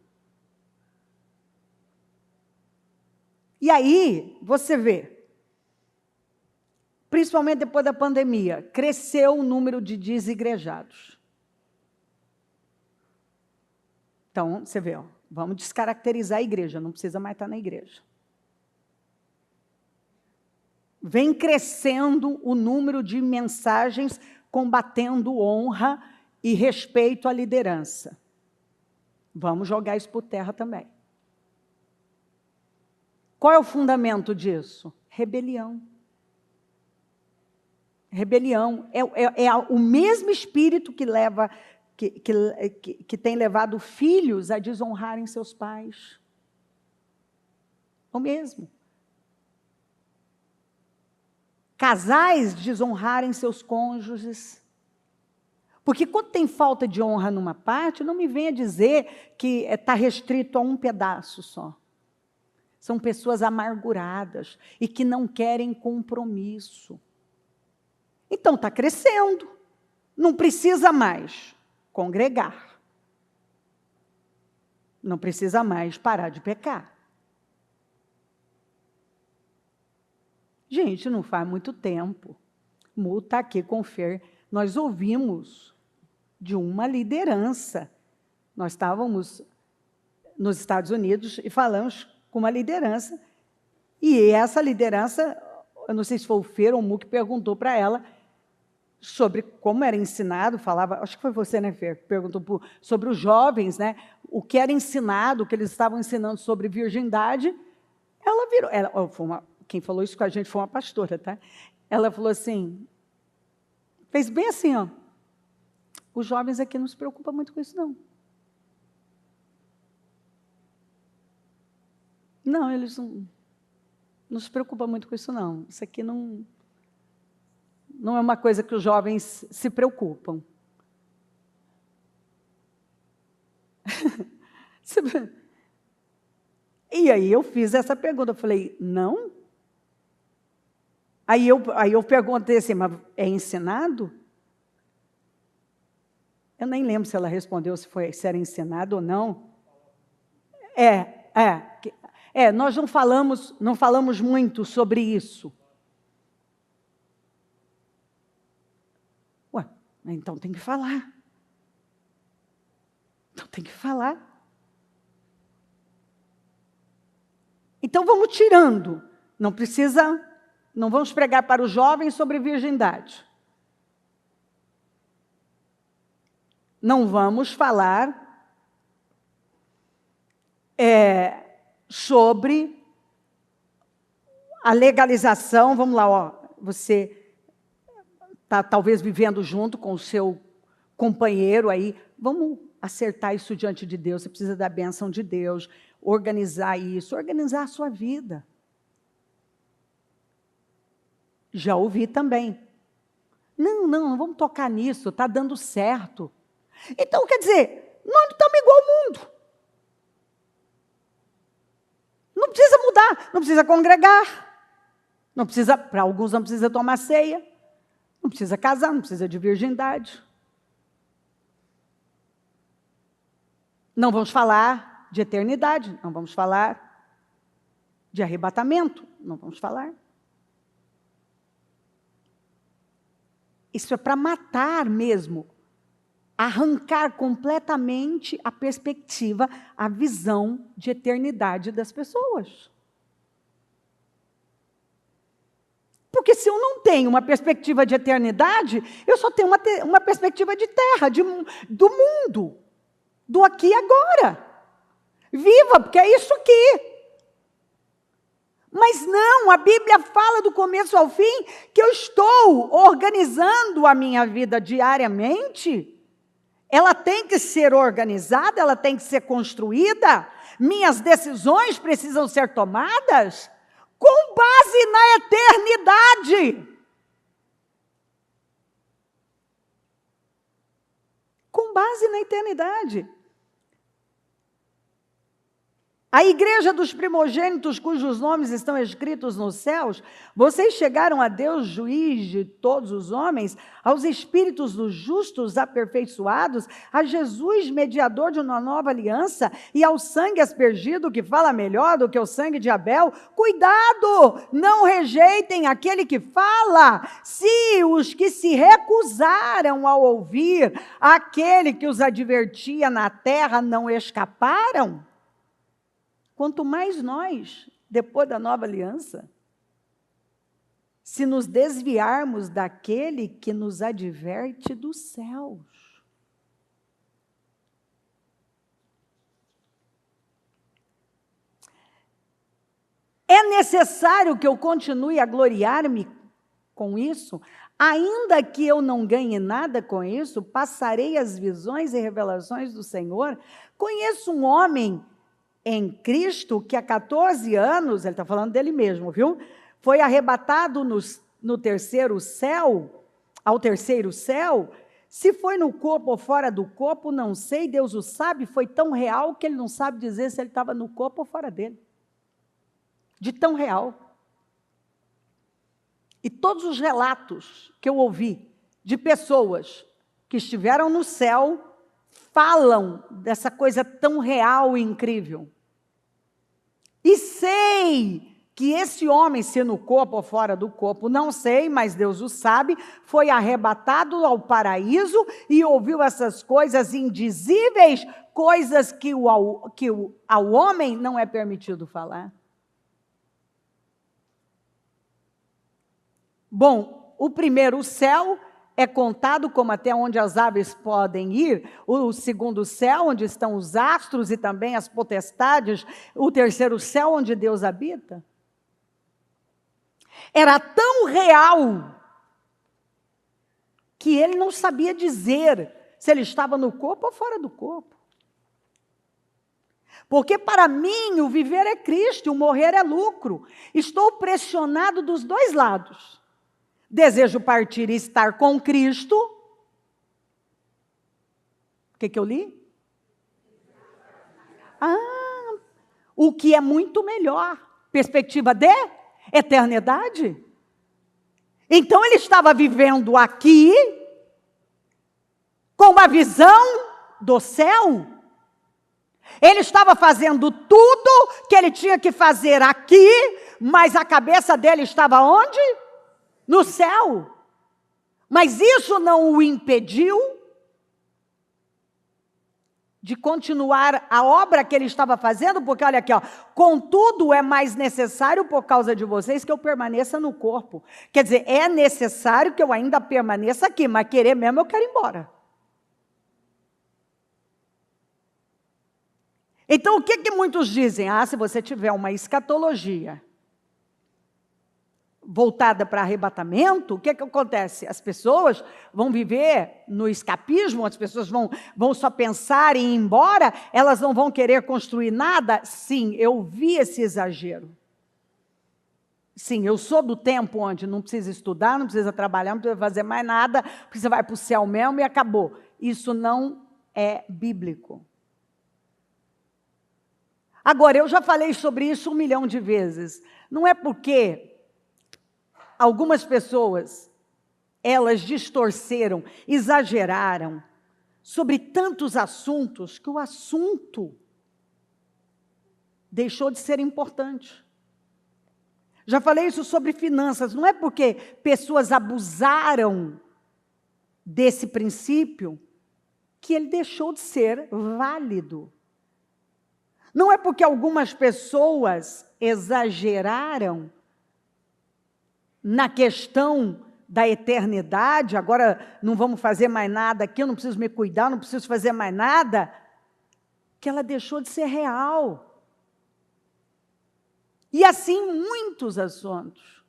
E aí, você vê, principalmente depois da pandemia, cresceu o número de desigrejados. Então, você vê, vamos descaracterizar a igreja, não precisa mais estar na igreja. Vem crescendo o número de mensagens combatendo honra e respeito à liderança. Vamos jogar isso por terra também. Qual é o fundamento disso? Rebelião. Rebelião. É o mesmo espírito que leva, que tem levado filhos a desonrarem seus pais. O mesmo. Casais desonrarem seus cônjuges. Porque quando tem falta de honra numa parte, não me venha dizer que está restrito a um pedaço só. São pessoas amarguradas e que não querem compromisso. Então, está crescendo. Não precisa mais congregar. Não precisa mais parar de pecar. Gente, não faz muito tempo. Mu está aqui com o Fer. Nós ouvimos de uma liderança. Nós estávamos nos Estados Unidos e falamos com uma liderança. E essa liderança, eu não sei se foi o Fer ou o Mu que perguntou para ela sobre como era ensinado, falava, acho que foi você, né, Fer, que perguntou sobre os jovens, né, o que era ensinado, o que eles estavam ensinando sobre virgindade. Ela virou, quem falou isso com a gente foi uma pastora, tá? Ela falou assim, fez bem assim, ó, os jovens aqui não se preocupam muito com isso, não. Não, eles não se preocupam muito com isso, não. Isso aqui não é uma coisa que os jovens se preocupam. E aí eu fiz essa pergunta, eu falei, não? Aí eu perguntei assim, mas é ensinado? Eu nem lembro se ela respondeu se era ensinado ou não. Nós não falamos muito sobre isso. Ué, então tem que falar. Então tem que falar. Então vamos tirando. Não vamos pregar para os jovens sobre virgindade. Não vamos falar sobre a legalização. Vamos lá, você está talvez vivendo junto com o seu companheiro aí. Vamos acertar isso diante de Deus. Você precisa da bênção de Deus. Organizar isso, organizar a sua vida. Já ouvi também. Não vamos tocar nisso, está dando certo. Então, quer dizer, nós estamos igual ao mundo. Não precisa mudar, não precisa congregar. Para alguns não precisa tomar ceia. Não precisa casar, não precisa de virgindade. Não vamos falar de eternidade, não vamos falar de arrebatamento, não vamos falar. Isso é para matar mesmo, arrancar completamente a perspectiva, a visão de eternidade das pessoas. Porque se eu não tenho uma perspectiva de eternidade, eu só tenho uma perspectiva de terra, do mundo, do aqui e agora. Viva, porque é isso aqui. Mas não, a Bíblia fala do começo ao fim que eu estou organizando a minha vida diariamente. Ela tem que ser organizada, ela tem que ser construída. Minhas decisões precisam ser tomadas com base na eternidade. Com base na eternidade. A igreja dos primogênitos, cujos nomes estão escritos nos céus, vocês chegaram a Deus, juiz de todos os homens, aos espíritos dos justos aperfeiçoados, a Jesus, mediador de uma nova aliança, e ao sangue aspergido, que fala melhor do que o sangue de Abel. Cuidado, não rejeitem aquele que fala. Se os que se recusaram a ouvir aquele que os advertia na terra não escaparam, quanto mais nós, depois da nova aliança, se nos desviarmos daquele que nos adverte dos céus. É necessário que eu continue a gloriar-me com isso? Ainda que eu não ganhe nada com isso, passarei as visões e revelações do Senhor. Conheço um homem em Cristo, que há 14 anos, ele está falando dele mesmo, viu? Foi arrebatado no terceiro céu, ao terceiro céu. Se foi no corpo ou fora do corpo, não sei, Deus o sabe. Foi tão real que ele não sabe dizer se ele estava no corpo ou fora dele. De tão real. E todos os relatos que eu ouvi de pessoas que estiveram no céu falam dessa coisa tão real e incrível. E sei que esse homem, se no corpo ou fora do corpo, não sei, mas Deus o sabe, foi arrebatado ao paraíso e ouviu essas coisas indizíveis, coisas que ao homem não é permitido falar. Bom, o primeiro céu é contado como até onde as aves podem ir, o segundo céu, onde estão os astros e também as potestades, o terceiro céu, onde Deus habita. Era tão real que ele não sabia dizer se ele estava no corpo ou fora do corpo. Porque para mim o viver é Cristo, o morrer é lucro. Estou pressionado dos dois lados. Desejo partir e estar com Cristo. O que eu li? O que é muito melhor. Perspectiva de eternidade. Então ele estava vivendo aqui com uma visão do céu. Ele estava fazendo tudo que ele tinha que fazer aqui, mas a cabeça dele estava onde? No céu. Mas isso não o impediu de continuar a obra que ele estava fazendo, porque olha aqui, ó, contudo é mais necessário por causa de vocês que eu permaneça no corpo. Quer dizer, é necessário que eu ainda permaneça aqui, mas querer mesmo eu quero ir embora. Então o que muitos dizem? Se você tiver uma escatologia voltada para arrebatamento, o que acontece? As pessoas vão viver no escapismo, as pessoas vão só pensar em ir embora, elas não vão querer construir nada? Sim, eu vi esse exagero. Sim, eu sou do tempo onde não precisa estudar, não precisa trabalhar, não precisa fazer mais nada, porque você vai para o céu mesmo e acabou. Isso não é bíblico. Agora, eu já falei sobre isso 1 milhão de vezes. Não é porque algumas pessoas, elas distorceram, exageraram sobre tantos assuntos, que o assunto deixou de ser importante. Já falei isso sobre finanças, não é porque pessoas abusaram desse princípio que ele deixou de ser válido. Não é porque algumas pessoas exageraram na questão da eternidade, agora não vamos fazer mais nada aqui, eu não preciso me cuidar, não preciso fazer mais nada, que ela deixou de ser real. E assim muitos assuntos.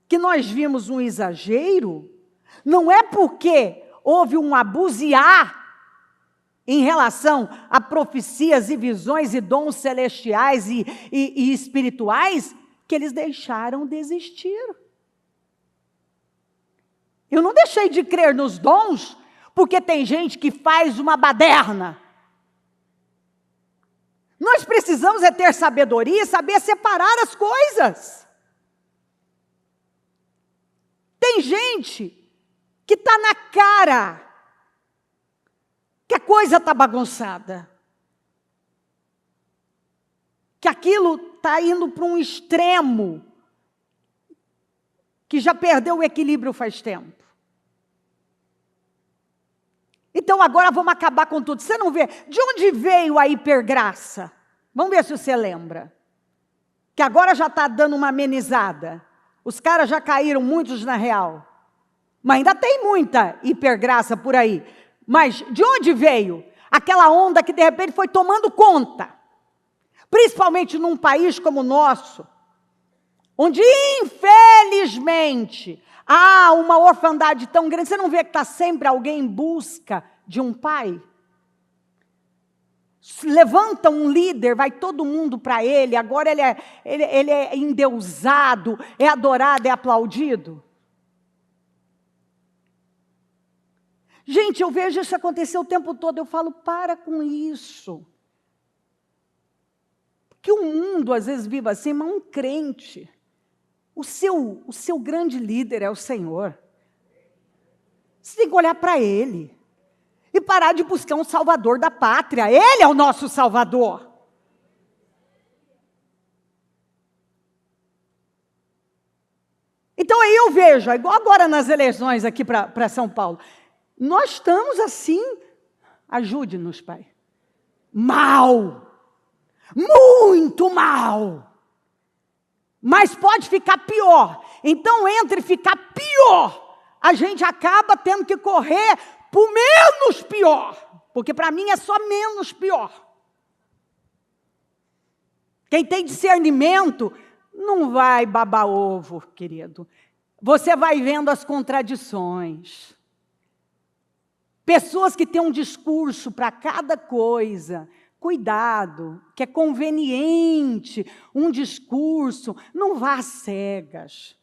Que nós vimos um exagero, não é porque houve um abusiar em relação a profecias e visões e dons celestiais e espirituais, que eles deixaram de existir. Eu não deixei de crer nos dons, porque tem gente que faz uma baderna. Nós precisamos ter sabedoria e saber separar as coisas. Tem gente que está na cara que a coisa está bagunçada, que aquilo está indo para um extremo, que já perdeu o equilíbrio faz tempo. Então agora vamos acabar com tudo. Você não vê? De onde veio a hipergraça? Vamos ver se você lembra. Que agora já está dando uma amenizada. Os caras já caíram muitos na real. Mas ainda tem muita hipergraça por aí. Mas de onde veio? Aquela onda que de repente foi tomando conta. Principalmente num país como o nosso, onde infelizmente há uma orfandade tão grande. Você não vê que está sempre alguém em busca de um pai? Levanta um líder, vai todo mundo para ele, agora ele é endeusado, é adorado, é aplaudido. Gente, eu vejo isso acontecer o tempo todo, eu falo, para com isso. Porque o mundo às vezes vive assim, mas um crente, o seu grande líder é o Senhor. Você tem que olhar para Ele e parar de buscar um salvador da pátria. Ele é o nosso salvador. Então aí eu vejo, igual agora nas eleições aqui para São Paulo, nós estamos assim, ajude-nos, Pai, mal, muito mal. Mas pode ficar pior. Então, entre ficar pior, a gente acaba tendo que correr por menos pior. Porque para mim é só menos pior. Quem tem discernimento não vai babar ovo, querido. Você vai vendo as contradições. Pessoas que têm um discurso para cada coisa. Cuidado, que é conveniente um discurso, não vá às cegas.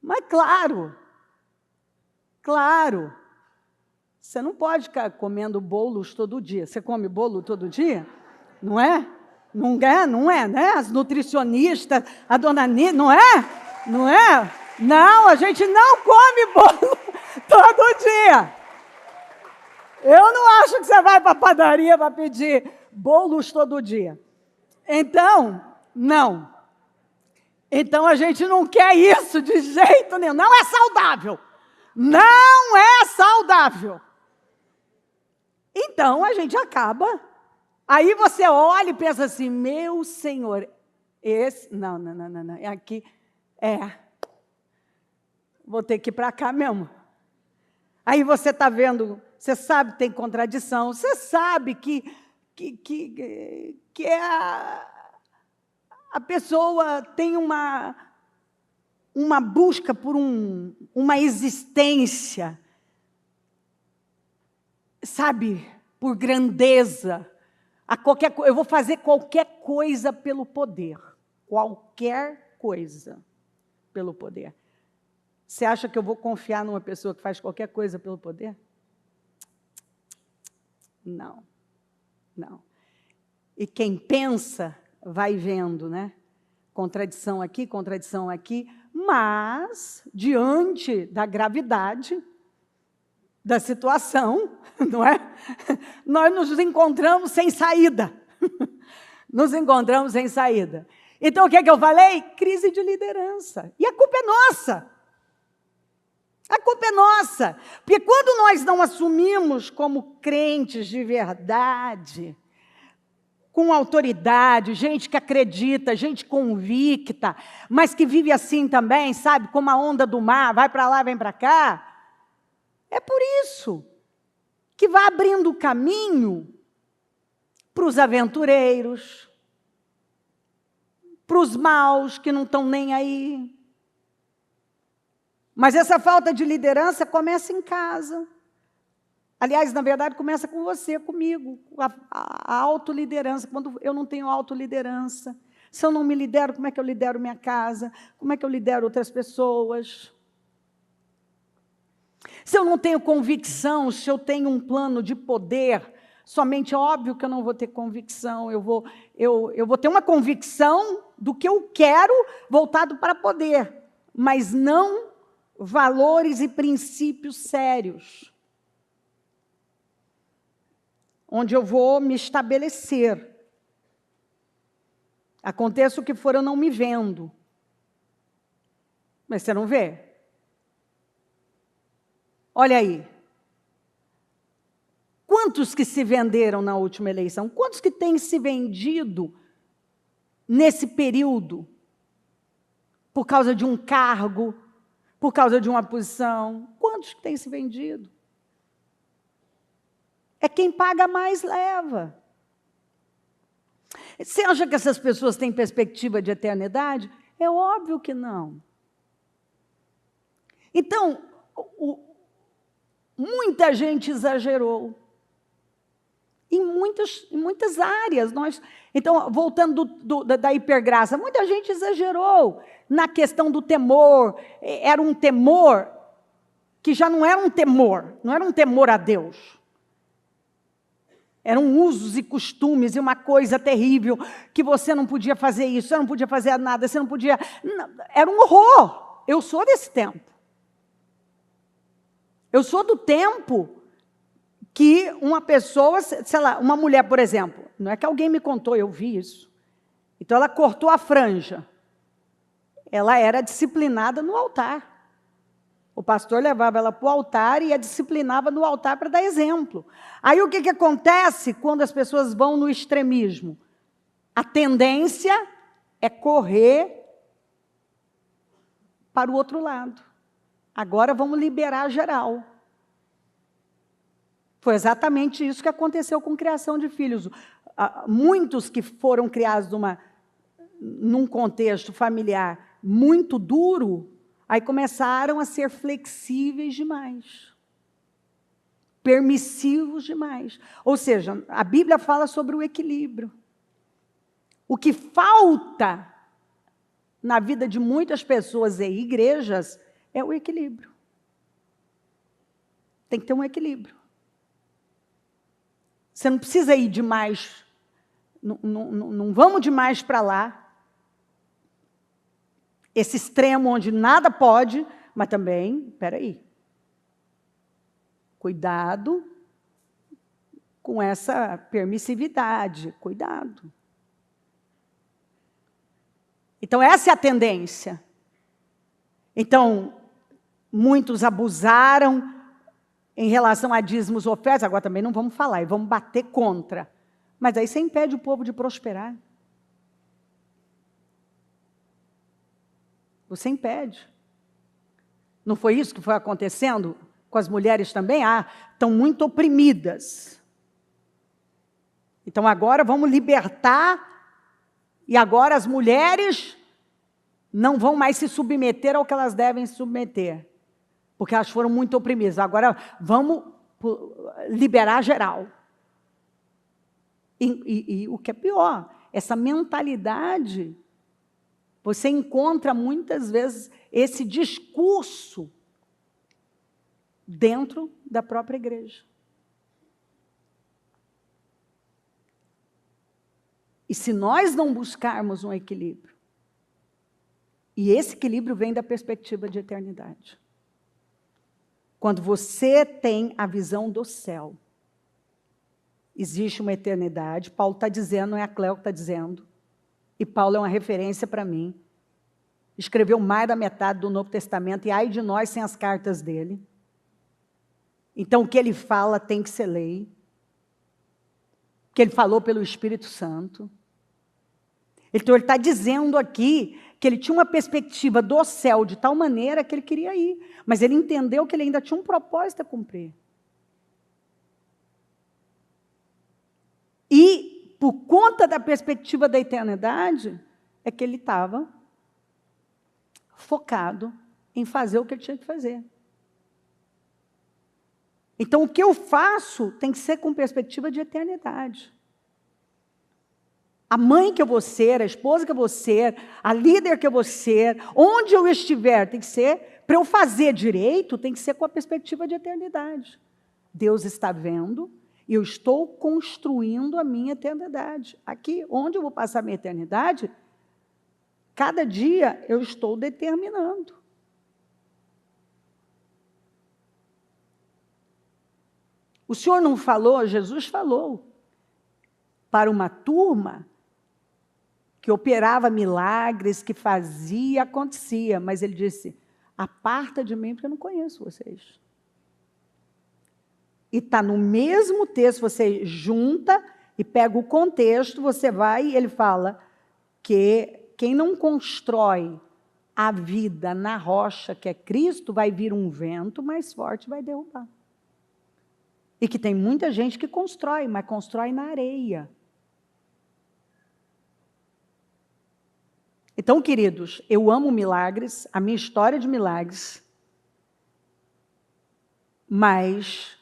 Mas claro, você não pode ficar comendo bolos todo dia. Você come bolo todo dia? Não é? Não é, né? As nutricionistas, a dona Nina, não é? Não é? Não, a gente não come bolo todo dia. Eu não acho que você vai para a padaria para pedir bolos todo dia. Então, não. Então, a gente não quer isso de jeito nenhum. Não é saudável. Não é saudável. Então, a gente acaba. Aí você olha e pensa assim, meu Senhor, esse... Não. É aqui. Vou ter que ir para cá mesmo. Aí você está vendo... Você sabe que tem contradição, você sabe que a pessoa tem uma busca por uma existência, sabe, por grandeza. Eu vou fazer qualquer coisa pelo poder. Qualquer coisa pelo poder. Você acha que eu vou confiar numa pessoa que faz qualquer coisa pelo poder? Não. E quem pensa, vai vendo, né? Contradição aqui, mas, diante da gravidade da situação, não é? Nós nos encontramos sem saída. Então, o que é que eu falei? Crise de liderança. E a culpa é nossa. A culpa é nossa, porque quando nós não assumimos como crentes de verdade, com autoridade, gente que acredita, gente convicta, mas que vive assim também, sabe, como a onda do mar, vai para lá, vem para cá, é por isso que vai abrindo caminho para os aventureiros, para os maus que não estão nem aí. Mas essa falta de liderança começa em casa. Aliás, na verdade, começa com você, comigo. A autoliderança. Quando eu não tenho autoliderança, se eu não me lidero, como é que eu lidero minha casa? Como é que eu lidero outras pessoas? Se eu não tenho convicção, se eu tenho um plano de poder, somente, é óbvio que eu não vou ter convicção, eu vou ter uma convicção do que eu quero voltado para poder, mas não valores e princípios sérios, onde eu vou me estabelecer. Aconteça o que for, eu não me vendo. Mas você não vê? Olha aí. Quantos que se venderam na última eleição? Quantos que têm se vendido nesse período? Por causa de um cargo, por causa de uma posição? Quantos que têm se vendido? É quem paga mais leva. Você acha que essas pessoas têm perspectiva de eternidade? É óbvio que não. Então, muita gente exagerou. Em muitas áreas. Então, voltando da hipergraça, muita gente exagerou na questão do temor. Era um temor que já não era um temor a Deus. Eram usos e costumes e uma coisa terrível, que você não podia fazer isso, você não podia fazer nada, você não podia... Não, era um horror. Eu sou desse tempo. Eu sou do tempo que uma pessoa, sei lá, uma mulher, por exemplo, não é que alguém me contou, eu vi isso. Então, ela cortou a franja. Ela era disciplinada no altar. O pastor levava ela para o altar e a disciplinava no altar para dar exemplo. Aí, o que acontece quando as pessoas vão no extremismo? A tendência é correr para o outro lado. Agora, vamos liberar geral. Foi exatamente isso que aconteceu com criação de filhos. Muitos que foram criados num contexto familiar muito duro, aí começaram a ser flexíveis demais, permissivos demais. Ou seja, a Bíblia fala sobre o equilíbrio. O que falta na vida de muitas pessoas e igrejas é o equilíbrio. Tem que ter um equilíbrio. Você não precisa ir demais, não vamos demais para lá. Esse extremo onde nada pode, mas também, espera aí. Cuidado com essa permissividade, cuidado. Então, essa é a tendência. Então, muitos abusaram em relação a dízimos, ofertas, agora também não vamos falar, e vamos bater contra. Mas aí você impede o povo de prosperar. Você impede. Não foi isso que foi acontecendo com as mulheres também? Estão muito oprimidas. Então agora vamos libertar, e agora as mulheres não vão mais se submeter ao que elas devem se submeter, porque elas foram muito oprimidas. Agora vamos liberar geral. E o que é pior, essa mentalidade, você encontra muitas vezes esse discurso dentro da própria igreja. E se nós não buscarmos um equilíbrio, e esse equilíbrio vem da perspectiva de eternidade. Quando você tem a visão do céu, existe uma eternidade. Paulo está dizendo, não é a Cleo que está dizendo, e Paulo é uma referência para mim. Escreveu mais da metade do Novo Testamento, e ai de nós sem as cartas dele. Então, o que ele fala tem que ser lei. O que ele falou pelo Espírito Santo. Então, ele está dizendo aqui que ele tinha uma perspectiva do céu de tal maneira que ele queria ir. Mas ele entendeu que ele ainda tinha um propósito a cumprir. E, por conta da perspectiva da eternidade, é que ele estava focado em fazer o que ele tinha que fazer. Então, o que eu faço tem que ser com perspectiva de eternidade. A mãe que eu vou ser, a esposa que eu vou ser, a líder que eu vou ser, onde eu estiver, tem que ser, para eu fazer direito, tem que ser com a perspectiva de eternidade. Deus está vendo E eu estou construindo a minha eternidade. Aqui, onde eu vou passar a minha eternidade, cada dia eu estou determinando. O Senhor não falou, Jesus falou, para uma turma que operava milagres, que fazia, acontecia, mas ele disse, aparta de mim porque eu não conheço vocês. E está no mesmo texto, você junta e pega o contexto, você vai e ele fala que quem não constrói a vida na rocha, que é Cristo, vai vir um vento mais forte e vai derrubar. E que tem muita gente que constrói, mas constrói na areia. Então, queridos, eu amo milagres, a minha história de milagres, mas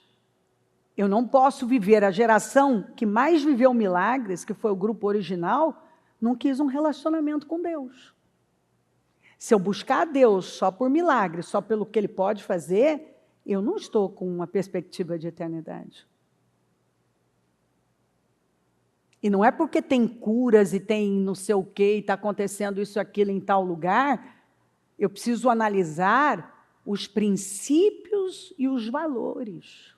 eu não posso viver, a geração que mais viveu milagres, que foi o grupo original, não quis um relacionamento com Deus. Se eu buscar a Deus só por milagres, só pelo que Ele pode fazer, eu não estou com uma perspectiva de eternidade. E não é porque tem curas e tem não sei o quê, e está acontecendo isso e aquilo em tal lugar, eu preciso analisar os princípios e os valores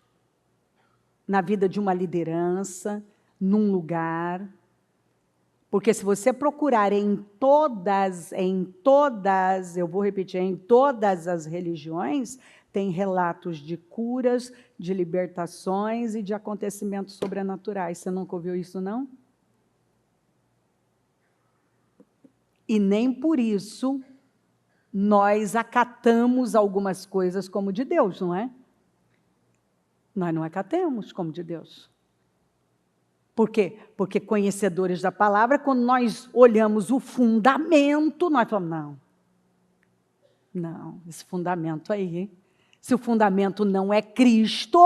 na vida de uma liderança, num lugar. Porque se você procurar em todas, eu vou repetir, em todas as religiões, tem relatos de curas, de libertações e de acontecimentos sobrenaturais. Você nunca ouviu isso, não? E nem por isso nós acatamos algumas coisas como de Deus, não é? Nós não acatamos como de Deus. Por quê? Porque conhecedores da palavra, quando nós olhamos o fundamento, nós falamos, não, esse fundamento aí, se o fundamento não é Cristo,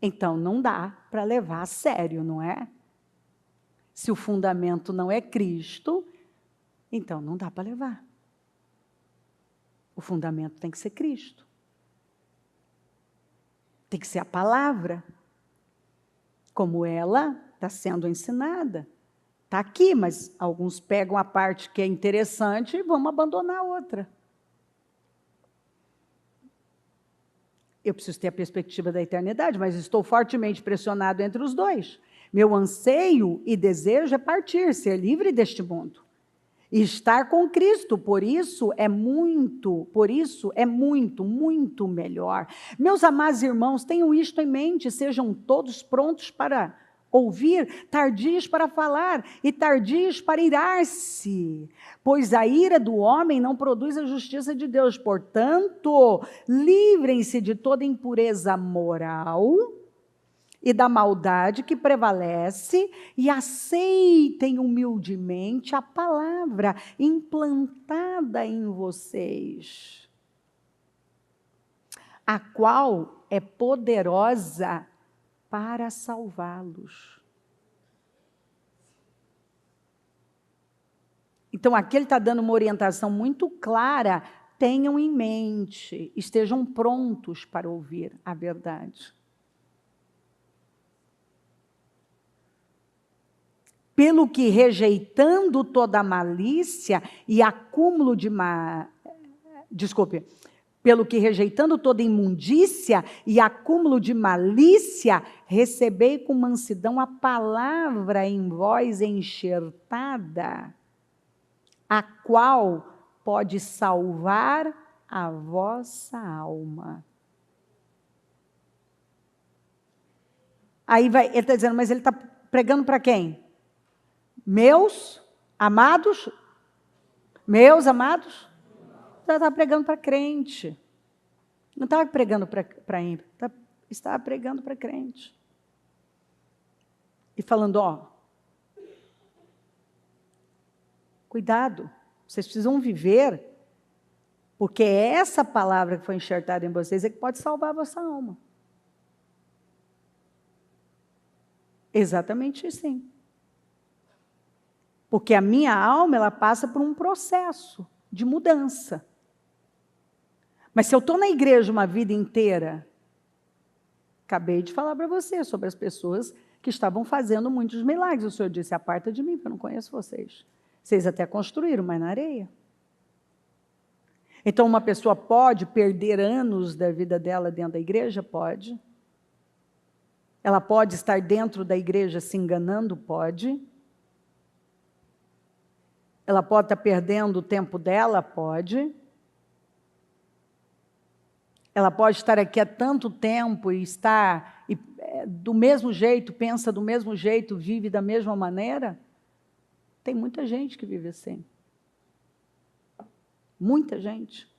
então não dá para levar a sério, não é? Se o fundamento não é Cristo, então não dá para levar. O fundamento tem que ser Cristo. Tem que ser a palavra, como ela está sendo ensinada. Está aqui, mas alguns pegam a parte que é interessante e vão abandonar a outra. Eu preciso ter a perspectiva da eternidade, mas estou fortemente pressionado entre os dois. Meu anseio e desejo é partir, ser livre deste mundo. E estar com Cristo, por isso é muito, muito melhor. Meus amados irmãos, tenham isto em mente, sejam todos prontos para ouvir, tardios para falar e tardios para irar-se, pois a ira do homem não produz a justiça de Deus. Portanto, livrem-se de toda impureza moral e da maldade que prevalece, e aceitem humildemente a palavra implantada em vocês, a qual é poderosa para salvá-los. Então, aqui ele está dando uma orientação muito clara, tenham em mente, estejam prontos para ouvir a verdade. Pelo que, rejeitando toda malícia e acúmulo de pelo que, rejeitando toda imundícia e acúmulo de malícia, recebei com mansidão a palavra em vós enxertada, a qual pode salvar a vossa alma. Aí ele está dizendo, mas ele está pregando para quem? Meus amados? Já estava pregando para crente. Não estava pregando para ímpio, estava pregando para crente. E falando, cuidado, vocês precisam viver, porque essa palavra que foi enxertada em vocês é que pode salvar a vossa alma. Exatamente assim. Porque a minha alma, ela passa por um processo de mudança. Mas se eu estou na igreja uma vida inteira, Acabei de falar para você sobre as pessoas que estavam fazendo muitos milagres. O Senhor disse, aparta de mim, porque eu não conheço vocês. Vocês até construíram, mas na areia. Então, uma pessoa pode perder anos da vida dela dentro da igreja? Pode. Ela pode estar dentro da igreja se enganando? Pode. Ela pode estar perdendo o tempo dela? Pode. Ela pode estar aqui há tanto tempo e estar do mesmo jeito, pensa do mesmo jeito, vive da mesma maneira? Tem muita gente que vive assim. Muita gente.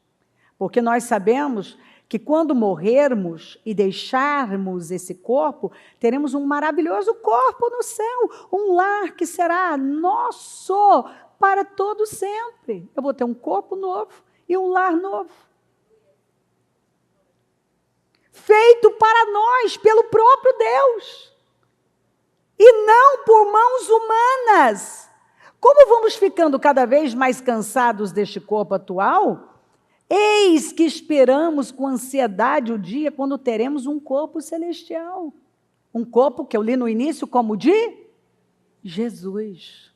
Porque nós sabemos que quando morrermos e deixarmos esse corpo, teremos um maravilhoso corpo no céu, um lar que será nosso para todo sempre. Eu vou ter um corpo novo e um lar novo. Feito para nós, pelo próprio Deus. E não por mãos humanas. Como vamos ficando cada vez mais cansados deste corpo atual, eis que esperamos com ansiedade o dia quando teremos um corpo celestial. Um corpo que eu li no início como de Jesus.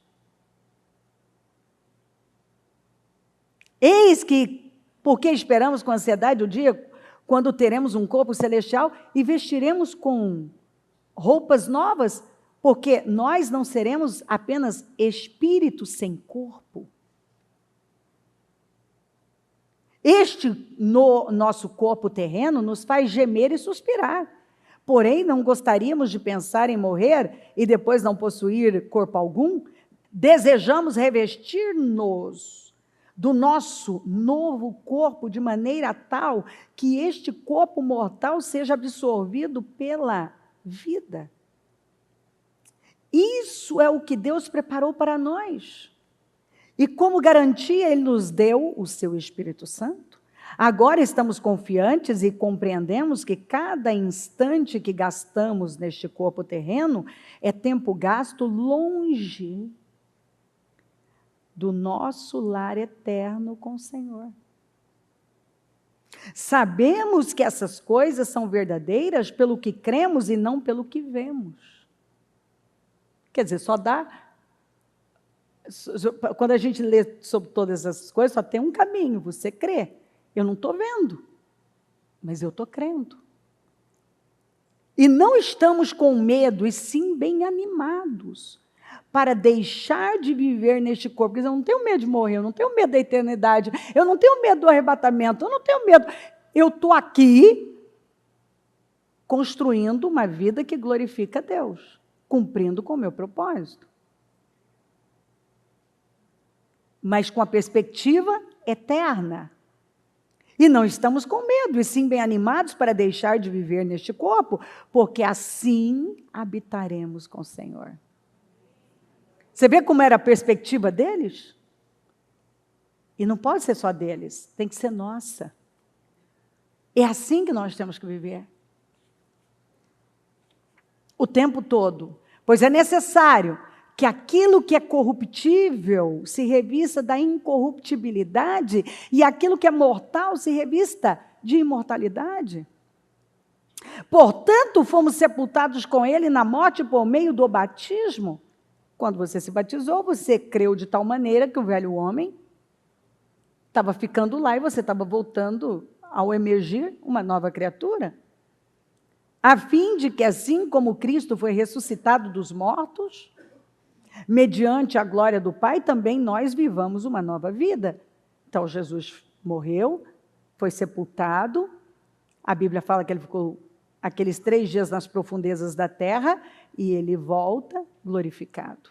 Eis que, porque esperamos com ansiedade o dia quando teremos um corpo celestial e vestiremos com roupas novas, porque nós não seremos apenas espírito sem corpo. Nosso corpo terreno nos faz gemer e suspirar. Porém, não gostaríamos de pensar em morrer e depois não possuir corpo algum. Desejamos revestir-nos do nosso novo corpo de maneira tal que este corpo mortal seja absorvido pela vida. Isso é o que Deus preparou para nós. E como garantia, Ele nos deu o seu Espírito Santo. Agora estamos confiantes e compreendemos que cada instante que gastamos neste corpo terreno é tempo gasto longe do nosso lar eterno com o Senhor. Sabemos que essas coisas são verdadeiras pelo que cremos e não pelo que vemos. Quer dizer, só dá... Quando a gente lê sobre todas essas coisas, só tem um caminho, você crê. Eu não estou vendo, mas eu estou crendo. E não estamos com medo, e sim bem animados, para deixar de viver neste corpo. Porque eu não tenho medo de morrer, eu não tenho medo da eternidade, eu não tenho medo do arrebatamento, eu não tenho medo. Eu estou aqui construindo uma vida que glorifica a Deus, cumprindo com o meu propósito. Mas com a perspectiva eterna. E não estamos com medo, e sim bem animados para deixar de viver neste corpo, porque assim habitaremos com o Senhor. Você vê como era a perspectiva deles? E não pode ser só deles, tem que ser nossa. É assim que nós temos que viver. O tempo todo. Pois é necessário que aquilo que é corruptível se revista da incorruptibilidade e aquilo que é mortal se revista de imortalidade. Portanto, fomos sepultados com Ele na morte por meio do batismo. Quando você se batizou, você creu de tal maneira que o velho homem estava ficando lá e você estava voltando ao emergir uma nova criatura. A fim de que, assim como Cristo foi ressuscitado dos mortos, mediante a glória do Pai, também nós vivamos uma nova vida. Então, Jesus morreu, foi sepultado, a Bíblia fala que ele ficou aqueles 3 dias nas profundezas da terra, e ele volta glorificado.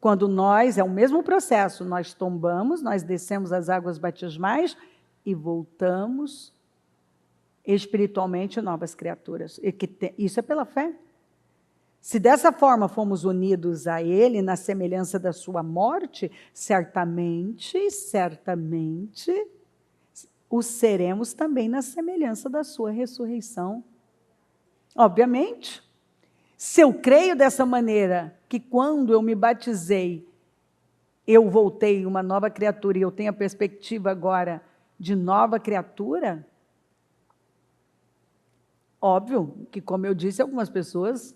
Quando nós, é o mesmo processo, nós tombamos, nós descemos as águas batismais e voltamos espiritualmente novas criaturas. Isso é pela fé. Se dessa forma fomos unidos a Ele, na semelhança da sua morte, certamente o seremos também na semelhança da sua ressurreição. Obviamente, se eu creio dessa maneira, que quando eu me batizei, eu voltei uma nova criatura, e eu tenho a perspectiva agora de nova criatura, Óbvio que, como eu disse, algumas pessoas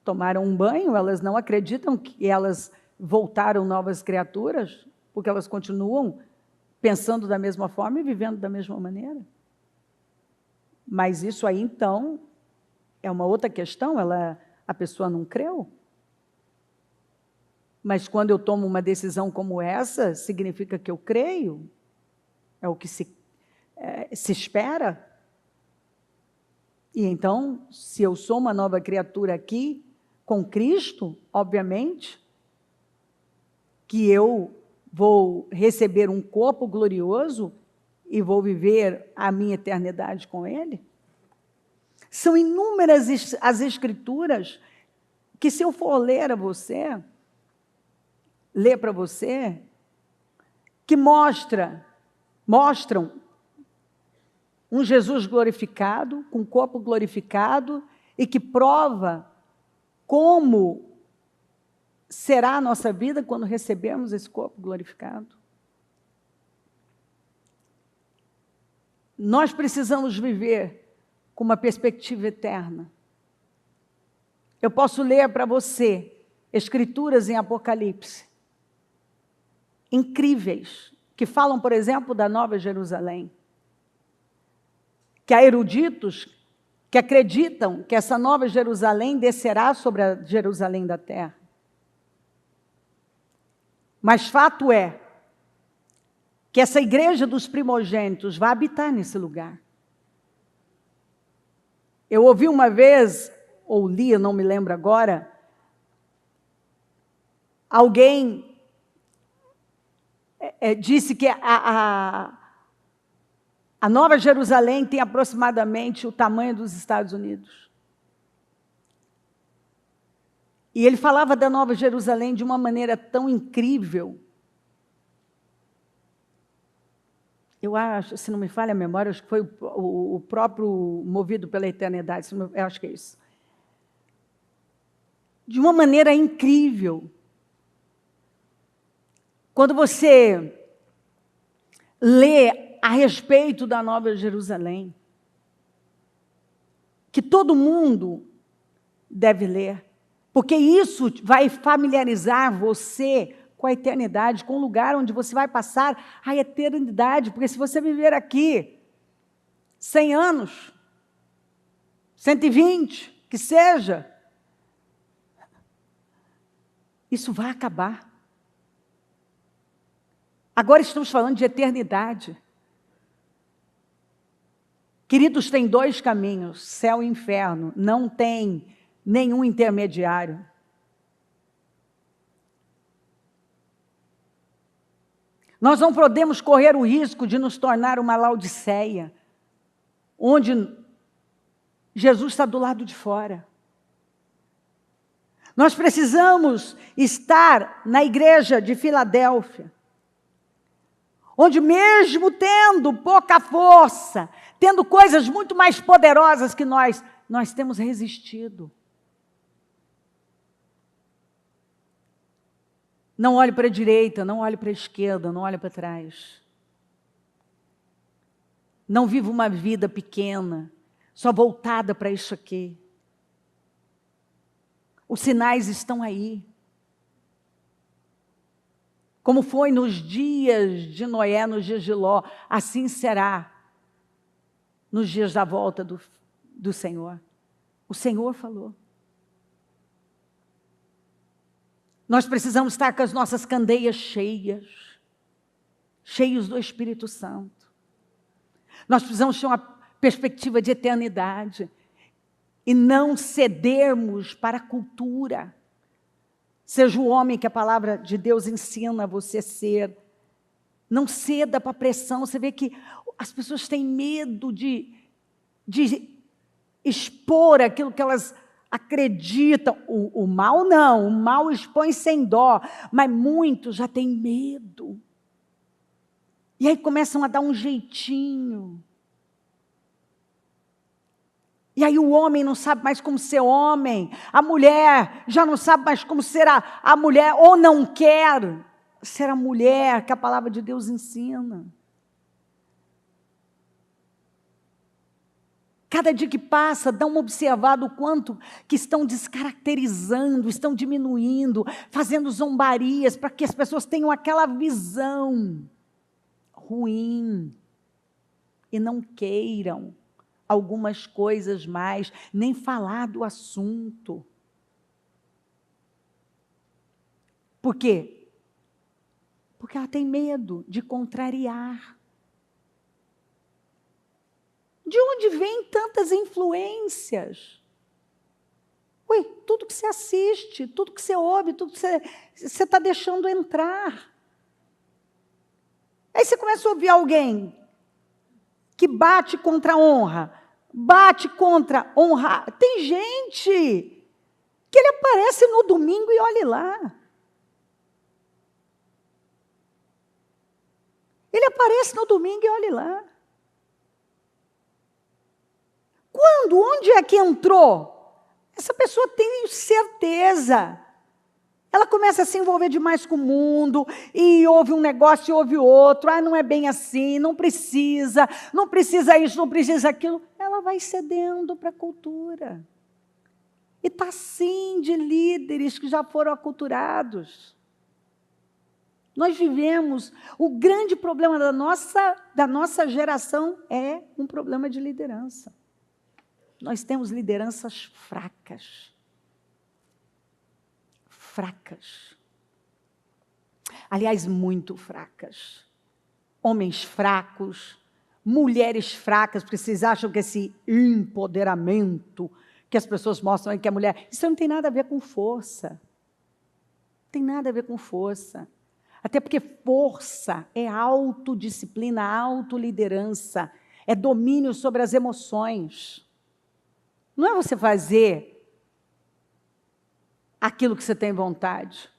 tomaram um banho, elas não acreditam que elas voltaram novas criaturas, porque elas continuam pensando da mesma forma e vivendo da mesma maneira. Mas isso aí, então, é uma outra questão, a pessoa não creu. Mas quando eu tomo uma decisão como essa, significa que eu creio, é o que se espera. E então, se eu sou uma nova criatura aqui, com Cristo, obviamente, que eu vou receber um corpo glorioso e vou viver a minha eternidade com Ele. São inúmeras as escrituras que, se eu for ler para você, que mostram um Jesus glorificado, com corpo glorificado, e que prova como será a nossa vida quando recebermos esse corpo glorificado. Nós precisamos viver com uma perspectiva eterna. Eu posso ler para você escrituras em Apocalipse, incríveis, que falam, por exemplo, da Nova Jerusalém, que há eruditos que acreditam que essa Nova Jerusalém descerá sobre a Jerusalém da terra. Mas fato é que essa igreja dos primogênitos vai habitar nesse lugar. Eu ouvi uma vez, ou li, eu não me lembro agora, alguém disse que a Nova Jerusalém tem aproximadamente o tamanho dos Estados Unidos. E ele falava da Nova Jerusalém de uma maneira tão incrível. Eu acho, se não me falha a memória, acho que foi o próprio Movido pela Eternidade, eu acho que é isso. De uma maneira incrível. Quando você lê a respeito da Nova Jerusalém, que todo mundo deve ler, porque isso vai familiarizar você com a eternidade, com o lugar onde você vai passar a eternidade, porque se você viver aqui 100 anos, 120, que seja, isso vai acabar. Agora estamos falando de eternidade. Queridos, tem 2 caminhos, céu e inferno, não tem nenhum intermediário. Nós não podemos correr o risco de nos tornar uma Laodiceia, onde Jesus está do lado de fora. Nós precisamos estar na igreja de Filadélfia, onde mesmo tendo pouca força, tendo coisas muito mais poderosas que nós temos resistido. Não olhe para a direita, não olhe para a esquerda, não olhe para trás. Não viva uma vida pequena, só voltada para isso aqui. Os sinais estão aí. Como foi nos dias de Noé, nos dias de Ló, assim será nos dias da volta do Senhor. O Senhor falou. Nós precisamos estar com as nossas candeias cheios do Espírito Santo. Nós precisamos ter uma perspectiva de eternidade e não cedermos para a cultura. Seja o homem que a palavra de Deus ensina você a ser. Não ceda para a pressão. Você vê que as pessoas têm medo de expor aquilo que elas acreditam. O mal não, o mal expõe sem dó, mas muitos já têm medo. E aí começam a dar um jeitinho. E aí o homem não sabe mais como ser homem, a mulher já não sabe mais como ser a mulher, ou não quer ser a mulher que a palavra de Deus ensina. Cada dia que passa, dá uma observada o quanto que estão descaracterizando, estão diminuindo, fazendo zombarias para que as pessoas tenham aquela visão ruim e não queiram algumas coisas mais, nem falar do assunto. Por quê? Porque ela tem medo de contrariar. De onde vêm tantas influências? Ui, tudo que você assiste, tudo que você ouve, tudo que você está deixando entrar. Aí você começa a ouvir alguém que bate contra a honra, bate contra honrar. Tem gente que ele aparece no domingo e olhe lá. Ele aparece no domingo e olhe lá. Quando? Onde é que entrou? Essa pessoa tem certeza. Ela começa a se envolver demais com o mundo, e ouve um negócio e ouve outro. Ah, não é bem assim, não precisa isso, não precisa aquilo. Ela vai cedendo para a cultura. E está assim de líderes que já foram aculturados. Nós vivemos, o grande problema da nossa geração é um problema de liderança. Nós temos lideranças fracas. Fracas. Aliás, muito fracas. Homens fracos, mulheres fracas, porque vocês acham que esse empoderamento que as pessoas mostram aí que a mulher... Isso não tem nada a ver com força. Não tem nada a ver com força. Até porque força é autodisciplina, autoliderança, é domínio sobre as emoções. Não é você fazer aquilo que você tem vontade.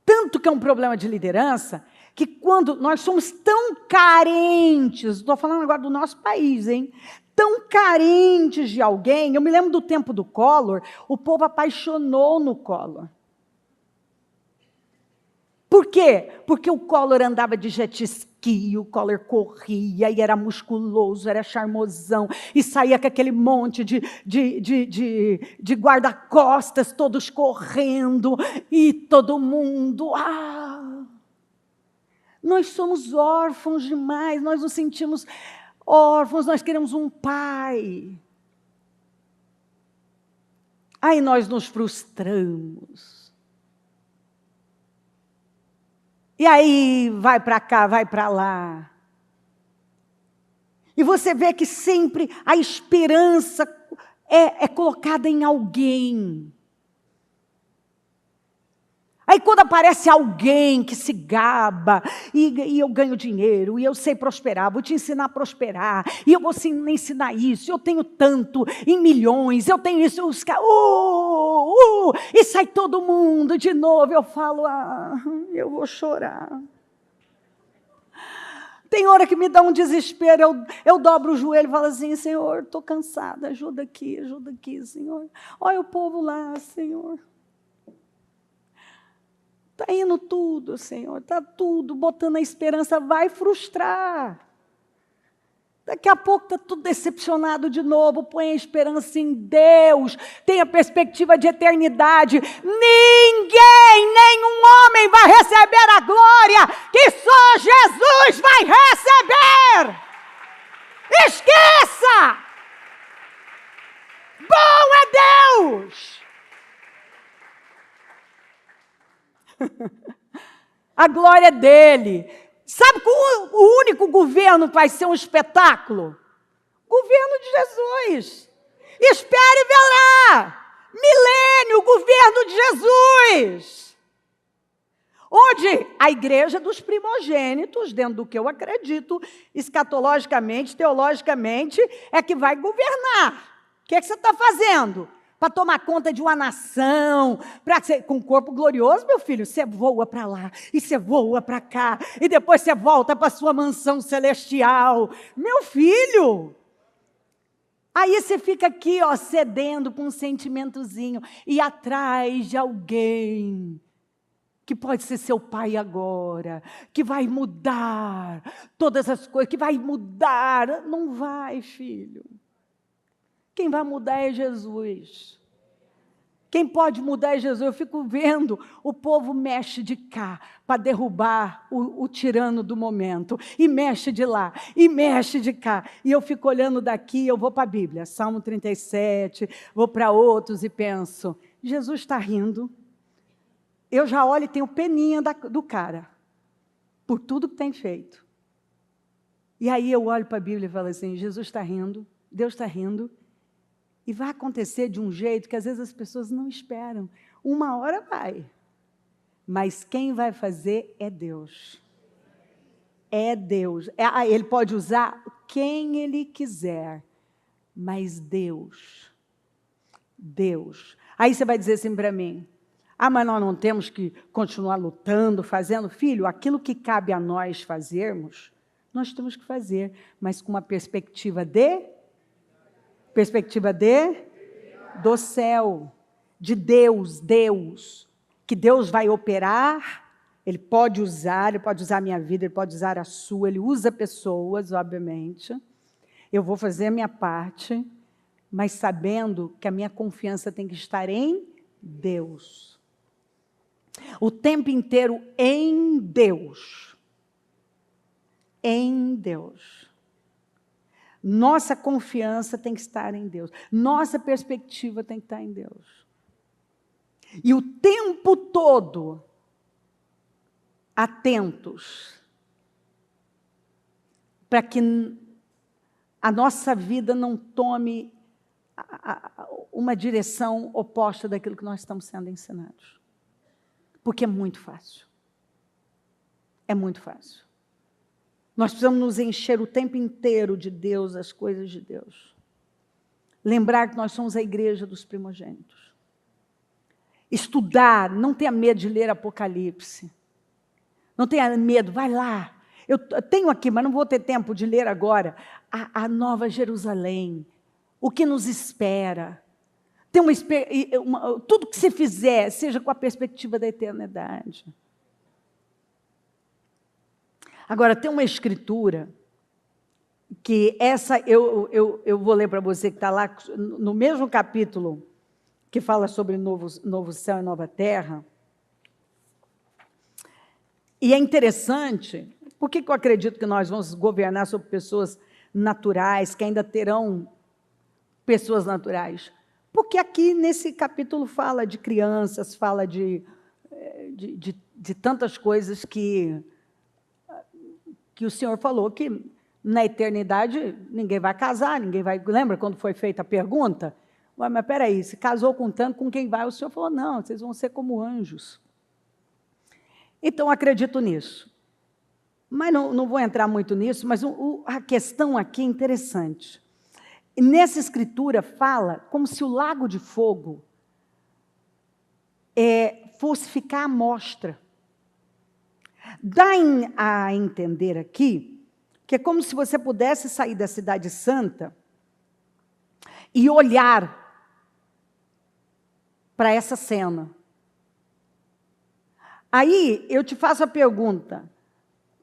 Tanto que é um problema de liderança, que quando nós somos tão carentes, estou falando agora do nosso país, hein? Tão carentes de alguém, eu me lembro do tempo do Collor, o povo apaixonou no Collor. Por quê? Porque o Collor andava de jet ski, o Collor corria e era musculoso, era charmosão, e saía com aquele monte de guarda-costas, todos correndo, e todo mundo... Nós somos órfãos demais, nós nos sentimos órfãos, nós queremos um pai. Aí nós nos frustramos. E aí, vai para cá, vai para lá. E você vê que sempre a esperança é colocada em alguém. Aí quando aparece alguém que se gaba, e eu ganho dinheiro, e eu sei prosperar, vou te ensinar a prosperar, e eu vou ensinar isso, eu tenho tanto, em milhões, eu tenho isso, os caras, e sai todo mundo de novo, eu falo, eu vou chorar. Tem hora que me dá um desespero, eu dobro o joelho e falo assim, Senhor, estou cansada, ajuda aqui, Senhor. Olha o povo lá, Senhor. Está indo tudo, Senhor, está tudo, botando a esperança, vai frustrar. Daqui a pouco está tudo decepcionado de novo, põe a esperança em Deus, tem a perspectiva de eternidade. Ninguém, nenhum homem vai receber a glória que só Jesus vai receber. Esqueça! Bom é Deus! A glória é dele. Sabe que o único governo que vai ser um espetáculo? Governo de Jesus. Espere e verá. Milênio, governo de Jesus. Onde a igreja dos primogênitos, dentro do que eu acredito, escatologicamente, teologicamente, é que vai governar. O que é que você está fazendo? Para tomar conta de uma nação, com um corpo glorioso, meu filho, você voa para lá, e você voa para cá, e depois você volta para a sua mansão celestial. Meu filho! Aí você fica aqui, cedendo com um sentimentozinho, e atrás de alguém que pode ser seu pai agora, que vai mudar todas as coisas, que vai mudar. Não vai, filho. Quem vai mudar é Jesus. Quem pode mudar é Jesus. Eu fico vendo, o povo mexe de cá para derrubar o tirano do momento. E mexe de lá, e mexe de cá. E eu fico olhando daqui, eu vou para a Bíblia, Salmo 37, vou para outros e penso, Jesus está rindo. Eu já olho e tenho peninha do cara, por tudo que tem feito. E aí eu olho para a Bíblia e falo assim, Jesus está rindo, Deus está rindo. E vai acontecer de um jeito que às vezes as pessoas não esperam. Uma hora vai. Mas quem vai fazer é Deus. É Deus. Ele pode usar quem Ele quiser. Mas Deus. Deus. Aí você vai dizer assim para mim, mas nós não temos que continuar lutando, fazendo. Filho, aquilo que cabe a nós fazermos, nós temos que fazer. Mas com uma perspectiva do céu, de Deus, que Deus vai operar. Ele pode usar a minha vida, Ele pode usar a sua, Ele usa pessoas, obviamente. Eu vou fazer a minha parte, mas sabendo que a minha confiança tem que estar em Deus. O tempo inteiro em Deus. Em Deus. Nossa confiança tem que estar em Deus. Nossa perspectiva tem que estar em Deus. E o tempo todo, atentos, para que a nossa vida não tome uma direção oposta daquilo que nós estamos sendo ensinados. Porque é muito fácil. É muito fácil. Nós precisamos nos encher o tempo inteiro de Deus, das coisas de Deus. Lembrar que nós somos a igreja dos primogênitos. Estudar, não tenha medo de ler Apocalipse. Não tenha medo, vai lá. Eu tenho aqui, mas não vou ter tempo de ler agora, a Nova Jerusalém, o que nos espera. Tudo que você fizer, seja com a perspectiva da eternidade. Agora, tem uma escritura, que essa eu vou ler para você, que está lá no mesmo capítulo, que fala sobre novo céu e nova terra. E é interessante, por que eu acredito que nós vamos governar sobre pessoas naturais, que ainda terão pessoas naturais? Porque aqui nesse capítulo fala de crianças, fala de tantas coisas que o Senhor falou que na eternidade ninguém vai casar, ninguém vai... Lembra quando foi feita a pergunta? Mas espera aí, se casou com tanto, com quem vai? O Senhor falou, não, vocês vão ser como anjos. Então, acredito nisso. Mas não vou entrar muito nisso, mas a questão aqui é interessante. Nessa escritura fala como se o lago de fogo fosse ficar à mostra. Dá a entender aqui que é como se você pudesse sair da cidade santa e olhar para essa cena. Aí eu te faço a pergunta,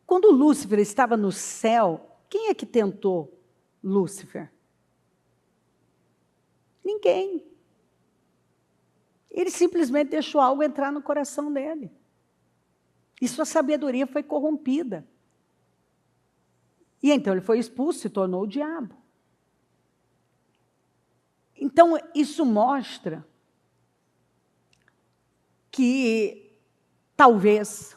quando Lúcifer estava no céu, quem é que tentou Lúcifer? Ninguém. Ele simplesmente deixou algo entrar no coração dele. E sua sabedoria foi corrompida. E então ele foi expulso, se tornou o diabo. Então, isso mostra que talvez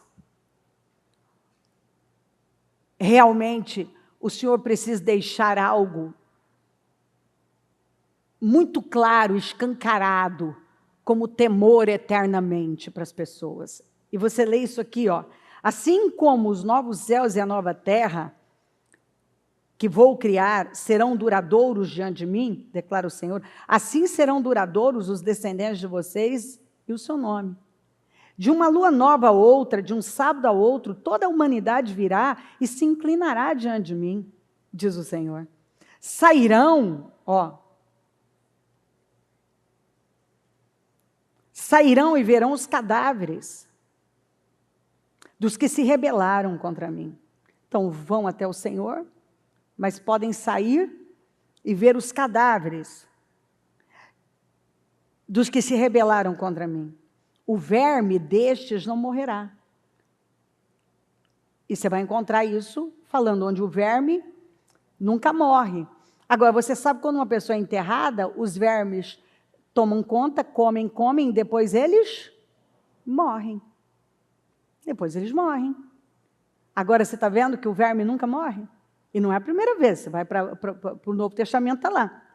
realmente o Senhor precise deixar algo muito claro, escancarado, como temor eternamente para as pessoas. E você lê isso aqui, ó. Assim como os novos céus e a nova terra que vou criar serão duradouros diante de mim, declara o Senhor, assim serão duradouros os descendentes de vocês e o seu nome. De uma lua nova a outra, de um sábado a outro, toda a humanidade virá e se inclinará diante de mim, diz o Senhor. Sairão e verão os cadáveres. dos que se rebelaram contra mim. Então vão até o Senhor, mas podem sair e ver os cadáveres dos que se rebelaram contra mim. O verme destes não morrerá. E você vai encontrar isso falando onde o verme nunca morre. Agora, você sabe quando uma pessoa é enterrada, os vermes tomam conta, comem, depois eles morrem. Depois eles morrem. Agora, você está vendo que o verme nunca morre? E não é a primeira vez, você vai para o Novo Testamento, está lá.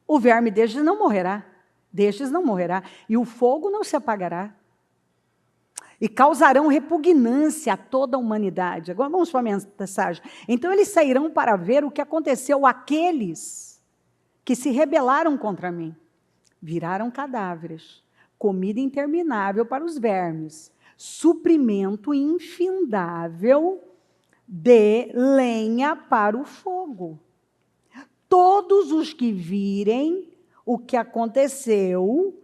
O verme destes não morrerá. Destes não morrerá. E o fogo não se apagará. E causarão repugnância a toda a humanidade. Agora vamos para a mensagem. Então eles sairão para ver o que aconteceu àqueles que se rebelaram contra mim. Viraram cadáveres, comida interminável para os vermes, suprimento infindável de lenha para o fogo. Todos os que virem o que aconteceu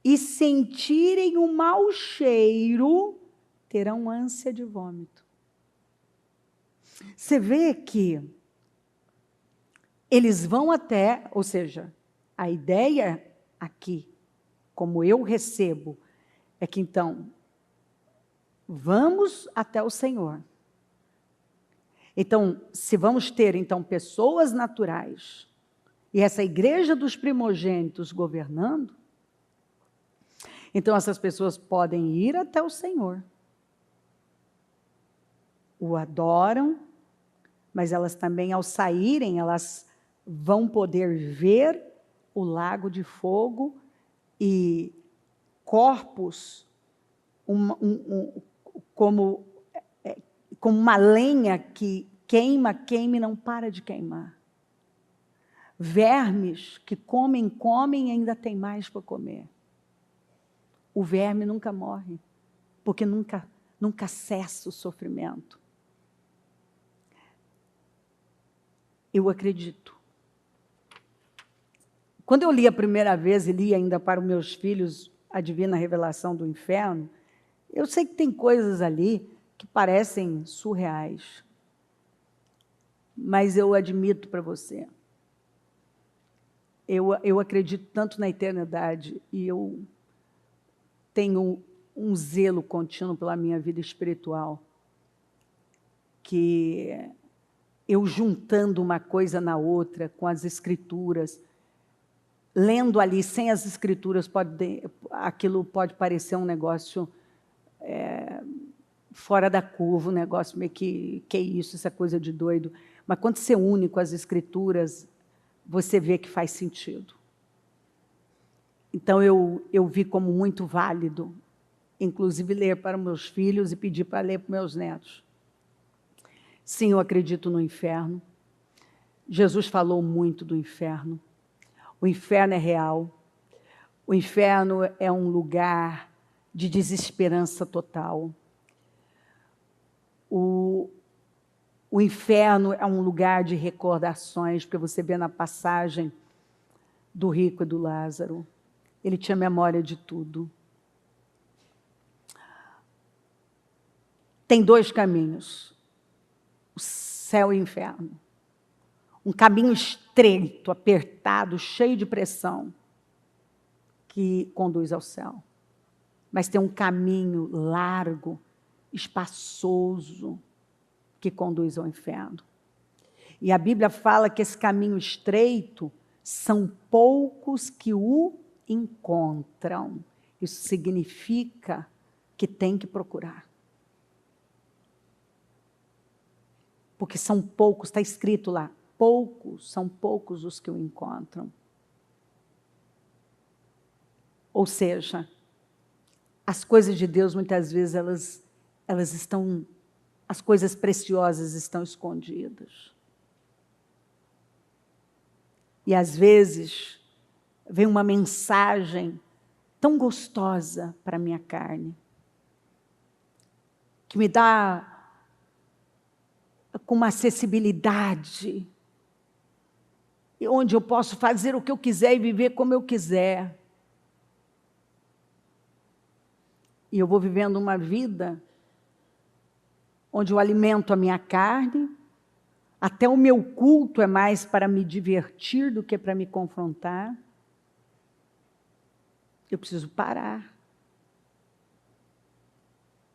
e sentirem o mau cheiro, terão ânsia de vômito. Você vê que eles vão até, ou seja, a ideia aqui, como eu recebo, é que então, vamos até o Senhor. Então, se vamos ter então pessoas naturais, e essa igreja dos primogênitos governando, então essas pessoas podem ir até o Senhor. O adoram, mas elas também, ao saírem, elas vão poder ver o lago de fogo e corpos como uma lenha que queima e não para de queimar. Vermes que comem e ainda tem mais para comer. O verme nunca morre, porque nunca cessa o sofrimento. Eu acredito. Quando eu li a primeira vez, e li ainda para os meus filhos a Divina Revelação do Inferno, eu sei que tem coisas ali que parecem surreais. Mas eu admito para você, eu acredito tanto na eternidade e eu tenho um zelo contínuo pela minha vida espiritual, que eu juntando uma coisa na outra, com as escrituras, lendo ali, sem as escrituras, aquilo pode parecer um negócio fora da curva, um negócio meio que é isso, essa coisa de doido. Mas quando você une com as escrituras, você vê que faz sentido. Então, eu vi como muito válido, inclusive ler para meus filhos e pedir para ler para meus netos. Sim, eu acredito no inferno. Jesus falou muito do inferno. O inferno é real. O inferno é um lugar de desesperança total. O inferno é um lugar de recordações, porque você vê na passagem do rico e do Lázaro. Ele tinha memória de tudo. Tem dois caminhos, o céu e o inferno. Um caminho estreito, apertado, cheio de pressão, que conduz ao céu. Mas tem um caminho largo, espaçoso, que conduz ao inferno. E a Bíblia fala que esse caminho estreito são poucos que o encontram. Isso significa que tem que procurar. Porque são poucos, está escrito lá, são poucos os que o encontram. Ou seja, as coisas de Deus, muitas vezes, elas estão, as coisas preciosas estão escondidas. E às vezes, vem uma mensagem tão gostosa para a minha carne, que me dá com uma acessibilidade, onde eu posso fazer o que eu quiser e viver como eu quiser. E eu vou vivendo uma vida onde eu alimento a minha carne, até o meu culto é mais para me divertir do que para me confrontar. Eu preciso parar.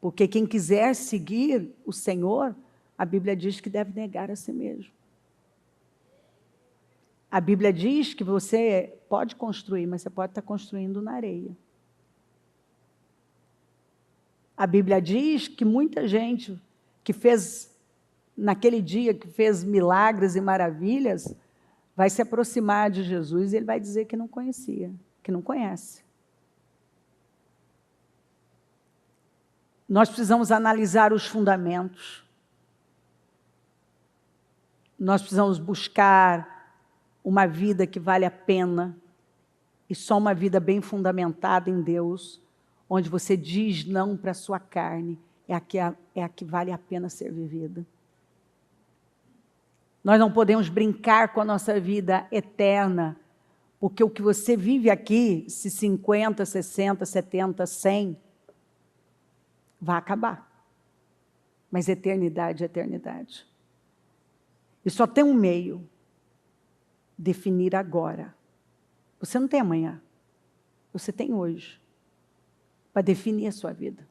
Porque quem quiser seguir o Senhor, a Bíblia diz que deve negar a si mesmo. A Bíblia diz que você pode construir, mas você pode estar construindo na areia. A Bíblia diz que muita gente que fez, naquele dia, que fez milagres e maravilhas, vai se aproximar de Jesus e ele vai dizer que não conhecia, que não conhece. Nós precisamos analisar os fundamentos. Nós precisamos buscar uma vida que vale a pena, e só uma vida bem fundamentada em Deus, onde você diz não para a sua carne, é a que vale a pena ser vivida. Nós não podemos brincar com a nossa vida eterna, porque o que você vive aqui, se 50, 60, 70, 100, vai acabar. Mas eternidade é eternidade. E só tem um meio: definir agora. Você não tem amanhã, você tem hoje, para definir a sua vida.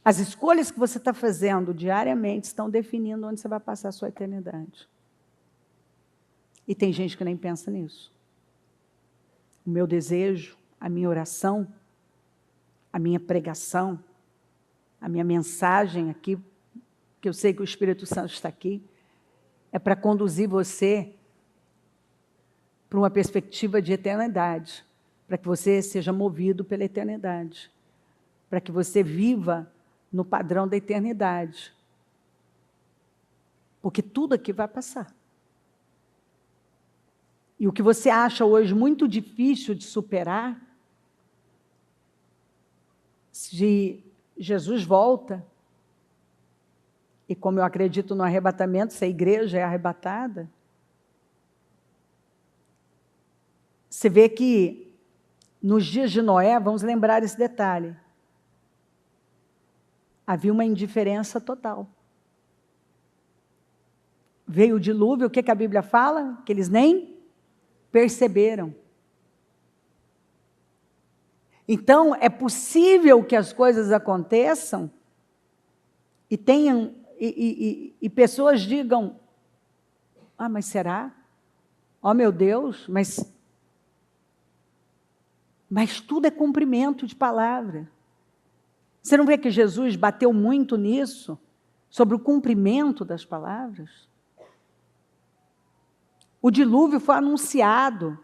As escolhas que você está fazendo diariamente estão definindo onde você vai passar a sua eternidade. E tem gente que nem pensa nisso. O meu desejo, a minha oração, a minha pregação, a minha mensagem aqui, que eu sei que o Espírito Santo está aqui, é para conduzir você para uma perspectiva de eternidade, para que você seja movido pela eternidade, para que você viva no padrão da eternidade. Porque tudo aqui vai passar. E o que você acha hoje muito difícil de superar, se Jesus volta, e como eu acredito no arrebatamento, se a igreja é arrebatada, você vê que nos dias de Noé, vamos lembrar esse detalhe, havia uma indiferença total. Veio o dilúvio, o que a Bíblia fala? Que eles nem perceberam. Então, é possível que as coisas aconteçam e tenham, e pessoas digam, mas será? Oh, meu Deus, mas tudo é cumprimento de palavra. Você não vê que Jesus bateu muito nisso, sobre o cumprimento das palavras? O dilúvio foi anunciado,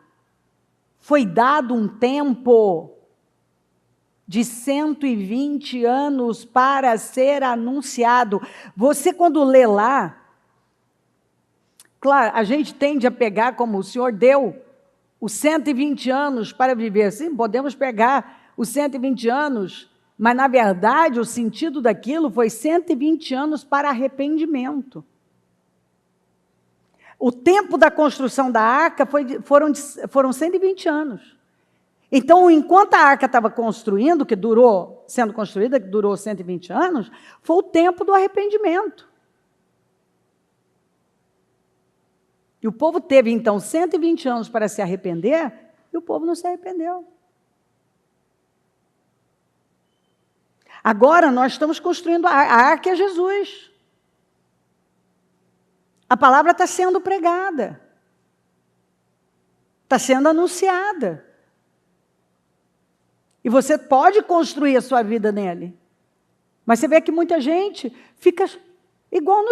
foi dado um tempo de 120 anos para ser anunciado. Você, quando lê lá, claro, a gente tende a pegar como o Senhor deu os 120 anos para viver. Sim, podemos pegar os 120 anos, mas, na verdade, o sentido daquilo foi 120 anos para arrependimento. O tempo da construção da arca foram 120 anos. Então, enquanto a arca estava sendo construída, que durou 120 anos, foi o tempo do arrependimento. E o povo teve, então, 120 anos para se arrepender, e o povo não se arrependeu. Agora, nós estamos construindo a arca é Jesus. A palavra está sendo pregada. Está sendo anunciada. E você pode construir a sua vida nele. Mas você vê que muita gente fica igual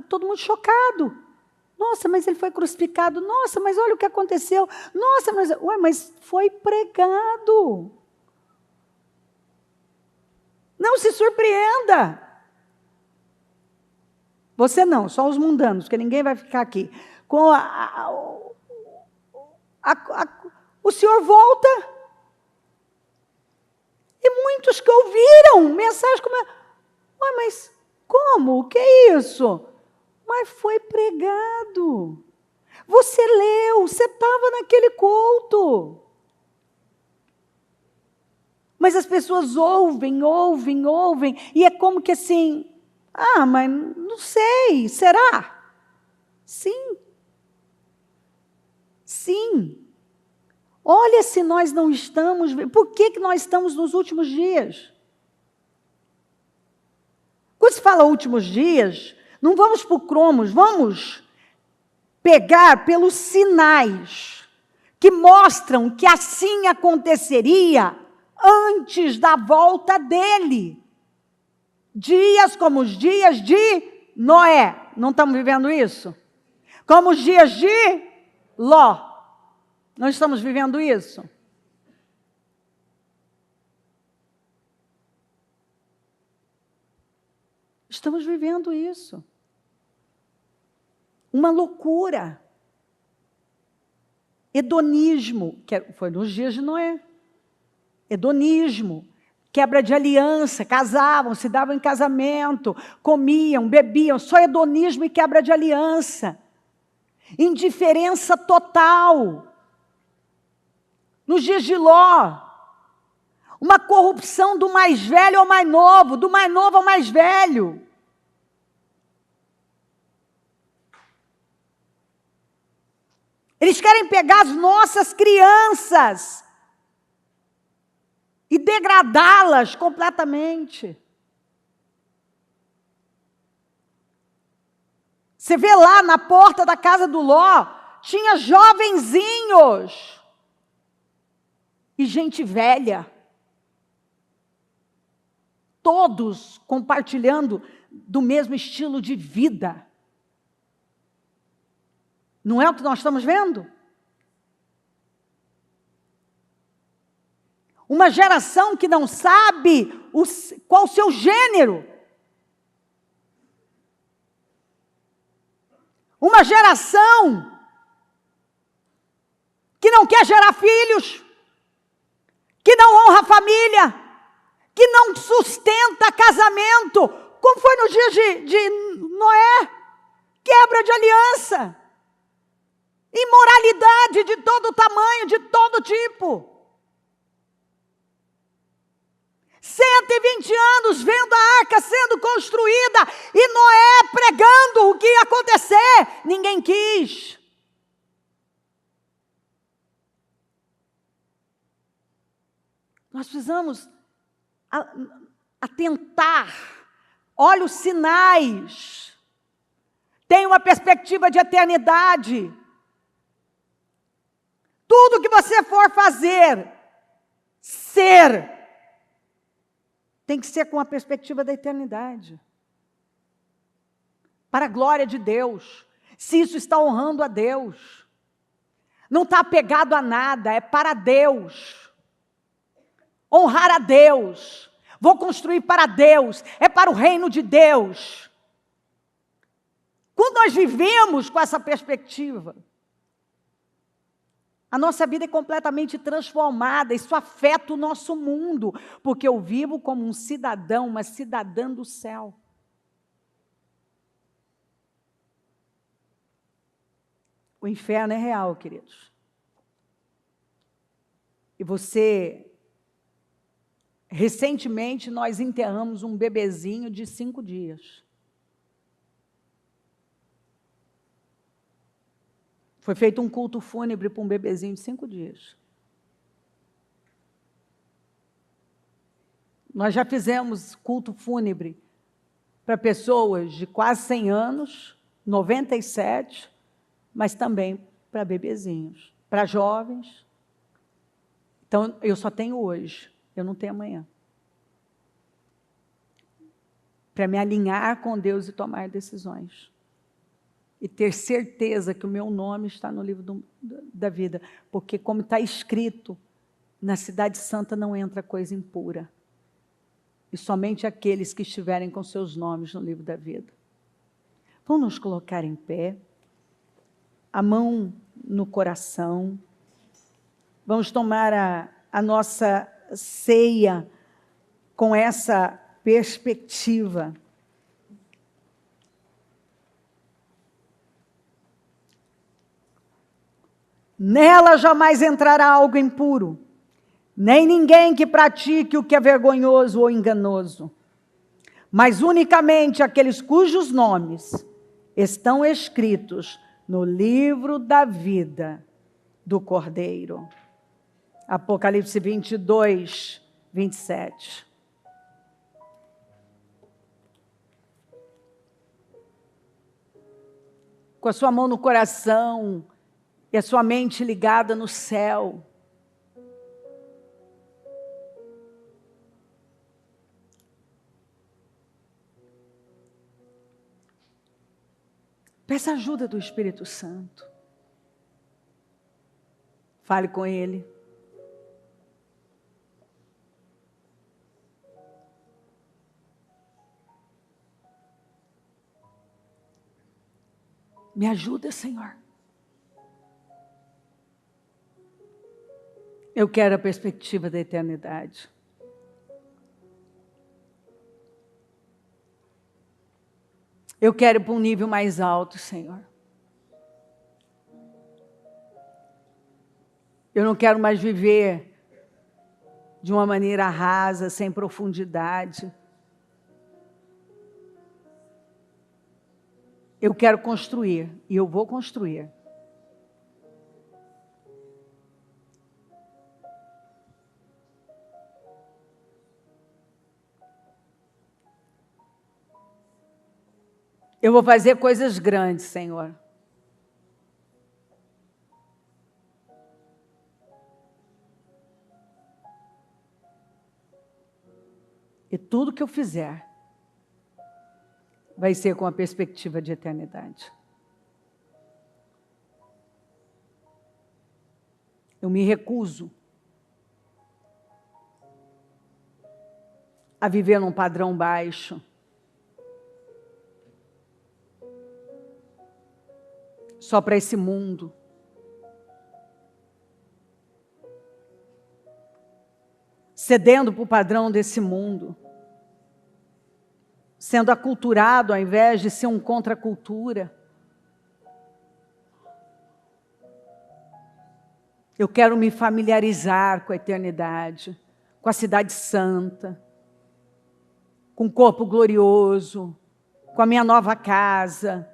todo mundo chocado. Nossa, mas ele foi crucificado. Nossa, mas olha o que aconteceu. Nossa, mas foi pregado. Não se surpreenda. Você não, só os mundanos, porque ninguém vai ficar aqui. O Senhor volta. E muitos que ouviram mensagens como... mas como? O que é isso? Mas foi pregado. Você leu, você estava naquele culto. Mas as pessoas ouvem, e é como que assim, mas não sei, será? Sim. Sim. Olha se nós não estamos, por que nós estamos nos últimos dias? Quando se fala últimos dias, não vamos por cromos, vamos pegar pelos sinais que mostram que assim aconteceria antes da volta dele. Dias como os dias de Noé. Não estamos vivendo isso? Como os dias de Ló. Não estamos vivendo isso? Estamos vivendo isso. Uma loucura. Hedonismo, que foi nos dias de Noé. Hedonismo, quebra de aliança, casavam, se davam em casamento, comiam, bebiam, só hedonismo e quebra de aliança. Indiferença total. Nos dias de Ló, uma corrupção do mais velho ao mais novo, do mais novo ao mais velho. Eles querem pegar as nossas crianças e degradá-las completamente. Você vê lá na porta da casa do Ló, tinha jovenzinhos e gente velha. Todos compartilhando do mesmo estilo de vida. Não é o que nós estamos vendo? Uma geração que não sabe qual o seu gênero. Uma geração que não quer gerar filhos, que não honra a família, que não sustenta casamento, como foi nos dias de Noé, quebra de aliança, imoralidade de todo tamanho, de todo tipo. 120 anos vendo a arca sendo construída e Noé pregando o que ia acontecer, ninguém quis. Nós precisamos atentar, olha os sinais, tem uma perspectiva de eternidade. Tudo que você for fazer, ser, tem que ser com a perspectiva da eternidade. Para a glória de Deus. Se isso está honrando a Deus. Não está apegado a nada, é para Deus. Honrar a Deus. Vou construir para Deus, é para o reino de Deus. Quando nós vivemos com essa perspectiva, a nossa vida é completamente transformada, isso afeta o nosso mundo, porque eu vivo como um cidadão, uma cidadã do céu. O inferno é real, queridos. E recentemente nós enterramos um bebezinho de 5 dias. Foi feito um culto fúnebre para um bebezinho de 5 dias. Nós já fizemos culto fúnebre para pessoas de quase 100 anos, 97, mas também para bebezinhos, para jovens. Então, eu só tenho hoje, eu não tenho amanhã. Para me alinhar com Deus e tomar decisões. E ter certeza que o meu nome está no livro da vida. Porque, como está escrito, na cidade santa não entra coisa impura. E somente aqueles que estiverem com seus nomes no livro da vida. Vamos nos colocar em pé. A mão no coração. Vamos tomar a nossa ceia com essa perspectiva. Nela jamais entrará algo impuro, nem ninguém que pratique o que é vergonhoso ou enganoso, mas unicamente aqueles cujos nomes estão escritos no livro da vida do Cordeiro. Apocalipse 22, 27. Com a sua mão no coração e a sua mente ligada no céu. Peça ajuda do Espírito Santo. Fale com Ele. Me ajuda, Senhor. Eu quero a perspectiva da eternidade. Eu quero ir para um nível mais alto, Senhor. Eu não quero mais viver de uma maneira rasa, sem profundidade. Eu quero construir, e eu vou construir. Eu vou fazer coisas grandes, Senhor. E tudo que eu fizer vai ser com a perspectiva de eternidade. Eu me recuso a viver num padrão baixo. Só para esse mundo. Cedendo para o padrão desse mundo. Sendo aculturado ao invés de ser um contra a cultura. Eu quero me familiarizar com a eternidade, com a cidade santa, com o corpo glorioso, com a minha nova casa.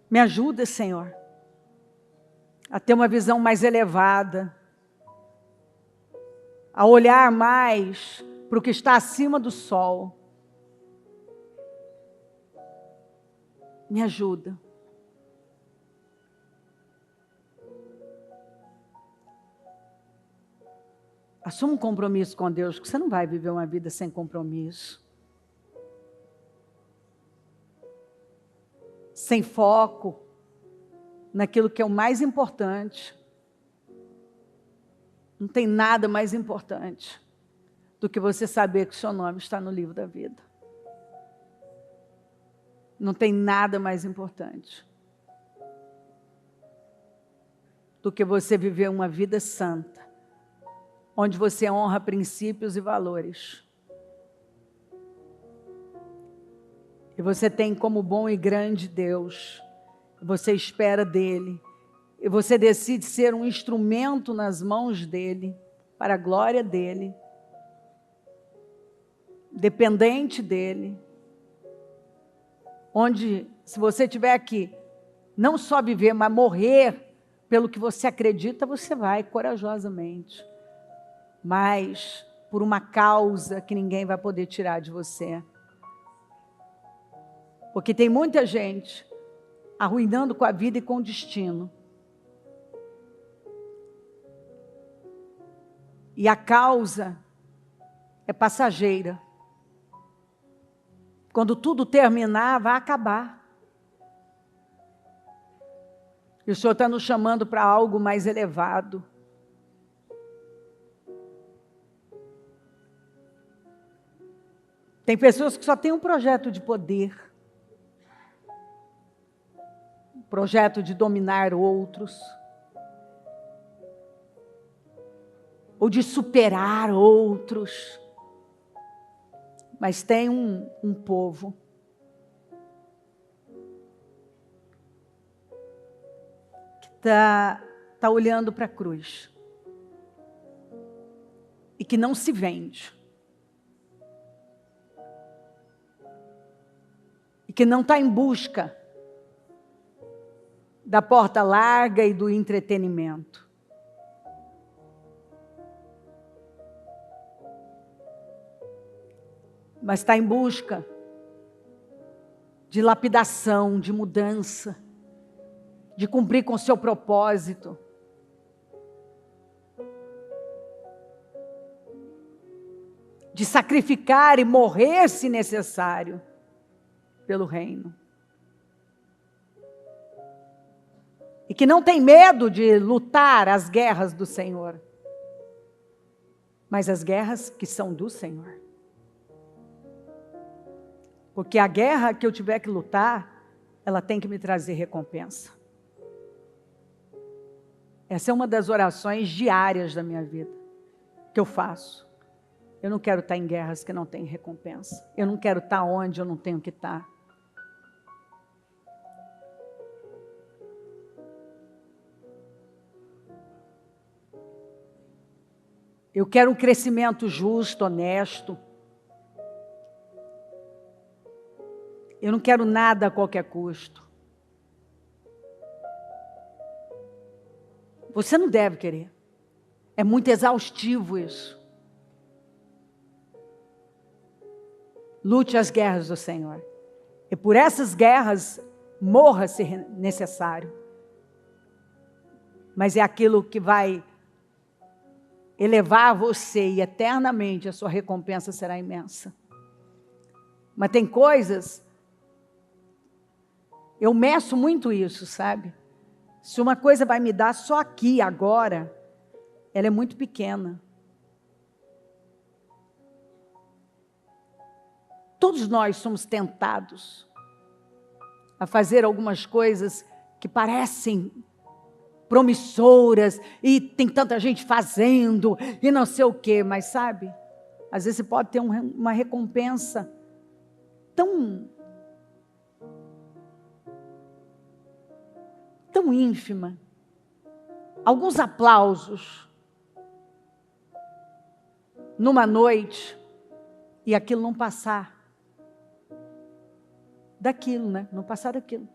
Me ajuda, Senhor, a ter uma visão mais elevada, a olhar mais para o que está acima do sol. Me ajuda. Assuma um compromisso com Deus, porque você não vai viver uma vida sem compromisso. Sem foco naquilo que é o mais importante. Não tem nada mais importante do que você saber que o seu nome está no livro da vida. Não tem nada mais importante do que você viver uma vida santa, onde você honra princípios e valores. E você tem como bom e grande Deus, você espera dele, e você decide ser um instrumento nas mãos dele, para a glória dele, dependente dele, onde, se você tiver aqui, não só viver, mas morrer pelo que você acredita, você vai corajosamente, mas por uma causa que ninguém vai poder tirar de você. Porque tem muita gente arruinando com a vida e com o destino. E a causa é passageira. Quando tudo terminar, vai acabar. E o Senhor está nos chamando para algo mais elevado. Tem pessoas que só têm um projeto de poder. Um projeto de dominar outros. Ou de superar outros. Mas tem um povo que está olhando para a cruz. e que não se vende. E que não está em busca da porta larga e do entretenimento. Mas está em busca de lapidação, de mudança, de cumprir com o seu propósito. De sacrificar e morrer se necessário pelo reino. E que não tem medo de lutar as guerras do Senhor, mas as guerras que são do Senhor. Porque a guerra que eu tiver que lutar, ela tem que me trazer recompensa. Essa é uma das orações diárias da minha vida, que eu faço. Eu não quero estar em guerras que não têm recompensa. Eu não quero estar onde eu não tenho que estar. Eu quero um crescimento justo, honesto. Eu não quero nada a qualquer custo. Você não deve querer. É muito exaustivo isso. Lute as guerras do Senhor. E por essas guerras, morra se necessário. Mas é aquilo que vai elevar você e eternamente a sua recompensa será imensa. Mas tem coisas, eu meço muito isso, sabe? Se uma coisa vai me dar só aqui, agora, ela é muito pequena. Todos nós somos tentados a fazer algumas coisas que parecem promissoras e tem tanta gente fazendo e não sei o quê, mas sabe, às vezes você pode ter uma recompensa tão ínfima, alguns aplausos numa noite e aquilo não passar daquilo, né? Não passar daquilo.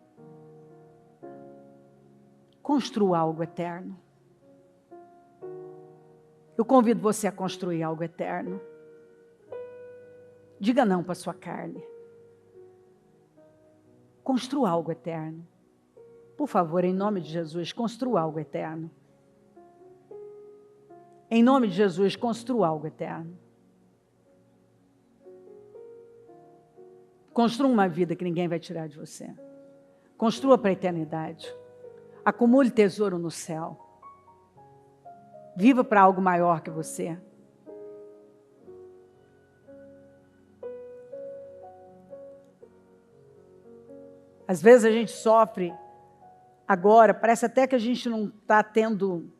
Construa algo eterno. Eu convido você a construir algo eterno. Diga não para a sua carne. Construa algo eterno. Por favor, em nome de Jesus, construa algo eterno. Em nome de Jesus, construa algo eterno. Construa uma vida que ninguém vai tirar de você. Construa para a eternidade. Acumule tesouro no céu. Viva para algo maior que você. Às vezes a gente sofre agora, parece até que a gente não está tendo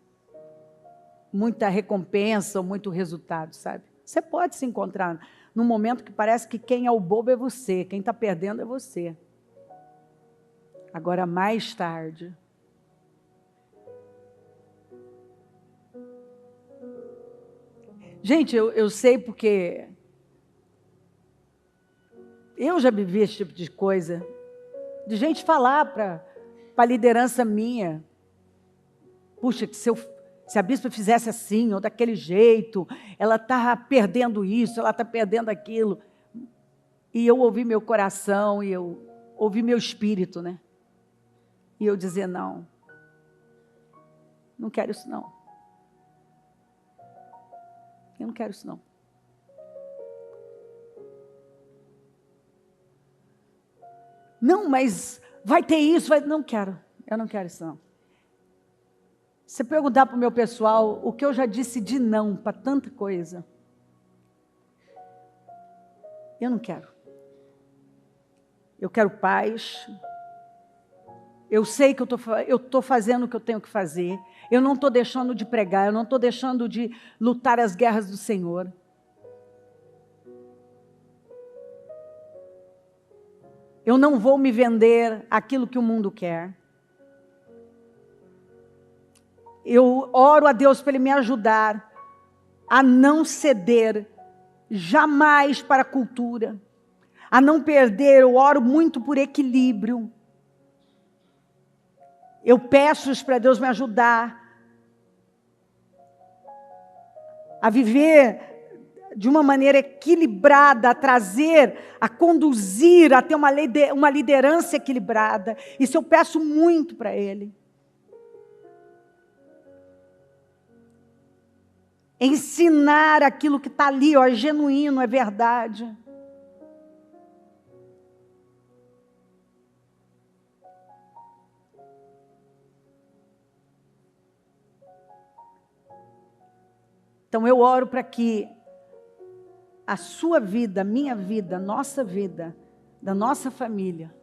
muita recompensa ou muito resultado, sabe? Você pode se encontrar num momento que parece que quem é o bobo é você, quem está perdendo é você. Agora, mais tarde, gente, eu sei porque eu já vivi esse tipo de coisa, de gente falar para a liderança minha, puxa, que se a bispa fizesse assim ou daquele jeito, ela está perdendo isso, ela está perdendo aquilo. E eu ouvi meu coração, e eu ouvi meu espírito, né? E eu dizer, não quero isso não. Eu não quero isso não. Não, mas vai ter isso, não quero. Eu não quero isso não. Se perguntar para o meu pessoal o que eu já disse de não para tanta coisa, eu não quero. Eu quero paz. Eu sei que eu estou fazendo o que eu tenho que fazer. Eu não estou deixando de pregar, eu não estou deixando de lutar as guerras do Senhor. Eu não vou me vender aquilo que o mundo quer. Eu oro a Deus para Ele me ajudar a não ceder jamais para a cultura, a não perder. Eu oro muito por equilíbrio. Eu peço para Deus me ajudar a viver de uma maneira equilibrada, a trazer, a conduzir, a ter uma liderança equilibrada. Isso eu peço muito para Ele. Ensinar aquilo que está ali, ó, é genuíno, é verdade. Então eu oro para que a sua vida, a minha vida, a nossa vida, da nossa família,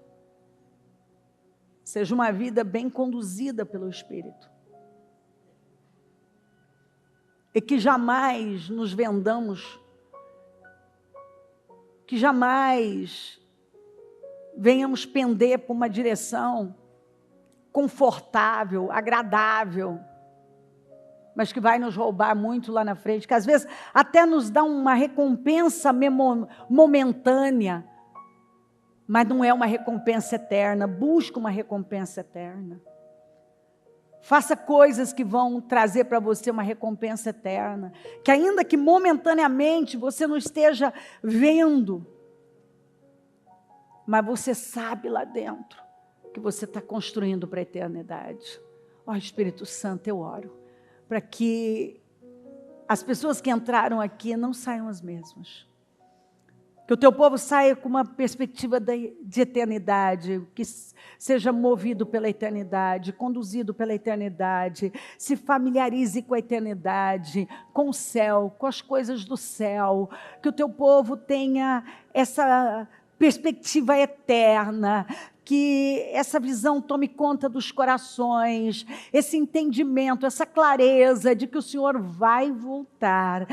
seja uma vida bem conduzida pelo Espírito. E que jamais nos vendamos, que jamais venhamos pender por uma direção confortável, agradável, mas que vai nos roubar muito lá na frente, que às vezes até nos dá uma recompensa momentânea, mas não é uma recompensa eterna. Busca uma recompensa eterna. Faça coisas que vão trazer para você uma recompensa eterna, que ainda que momentaneamente você não esteja vendo, mas você sabe lá dentro que você está construindo para a eternidade. Ó Espírito Santo, eu oro para que as pessoas que entraram aqui não saiam as mesmas. Que o teu povo saia com uma perspectiva de eternidade, que seja movido pela eternidade, conduzido pela eternidade, se familiarize com a eternidade, com o céu, com as coisas do céu. Que o teu povo tenha essa perspectiva eterna, que essa visão tome conta dos corações, esse entendimento, essa clareza de que o Senhor vai voltar,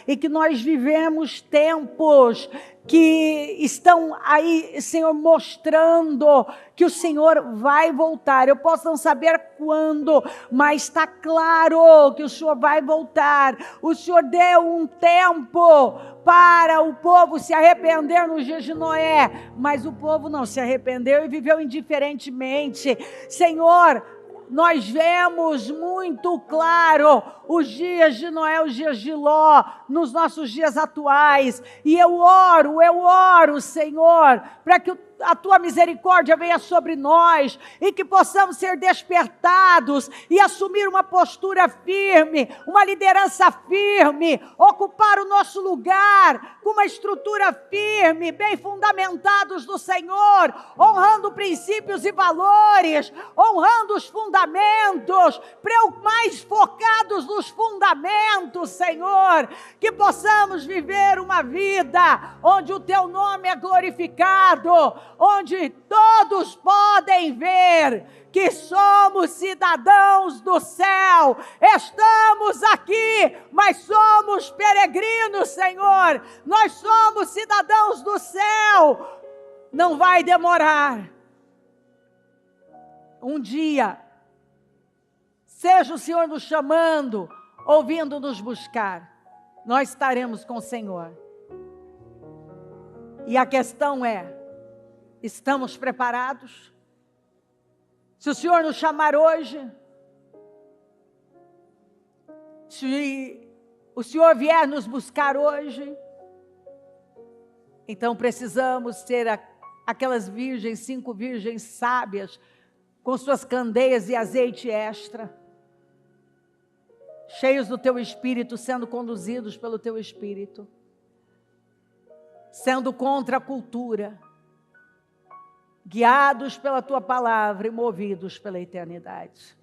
e que nós vivemos tempos que estão aí, Senhor, mostrando que o Senhor vai voltar. Eu posso não saber quando, mas está claro que o Senhor vai voltar. O Senhor deu um tempo para o povo se arrepender nos dias de Noé, mas o povo não se arrependeu e viveu indiferentemente. Senhor, nós vemos muito claro os dias de Noé, os dias de Ló, nos nossos dias atuais, e eu oro, Senhor, para que a tua misericórdia venha sobre nós, e que possamos ser despertados, e assumir uma postura firme, uma liderança firme, ocupar o nosso lugar, com uma estrutura firme, bem fundamentados no Senhor, honrando princípios e valores, honrando os fundamentos, mais focados nos fundamentos, Senhor, que possamos viver uma vida, onde o teu nome é glorificado, onde todos podem ver que somos cidadãos do céu. Estamos aqui, mas somos peregrinos, Senhor. Nós somos cidadãos do céu. Não vai demorar. Um dia, seja o Senhor nos chamando, ouvindo nos buscar, nós estaremos com o Senhor. E a questão é, estamos preparados? Se o Senhor nos chamar hoje, se o Senhor vier nos buscar hoje, então precisamos ser aquelas virgens, 5 virgens sábias, com suas candeias e azeite extra, cheios do teu Espírito, sendo conduzidos pelo teu Espírito, sendo contra a cultura, guiados pela tua palavra e movidos pela eternidade.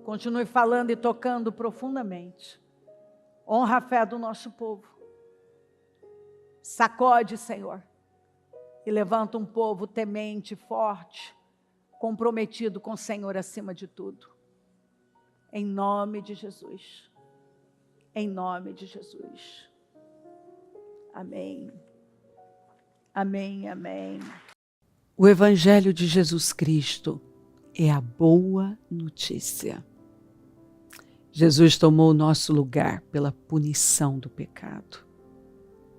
Continue falando e tocando profundamente. Honra a fé do nosso povo. Sacode, Senhor, e levanta um povo temente, forte, comprometido com o Senhor acima de tudo. Em nome de Jesus. Em nome de Jesus. Amém. Amém, amém. O Evangelho de Jesus Cristo é a boa notícia. Jesus tomou o nosso lugar pela punição do pecado,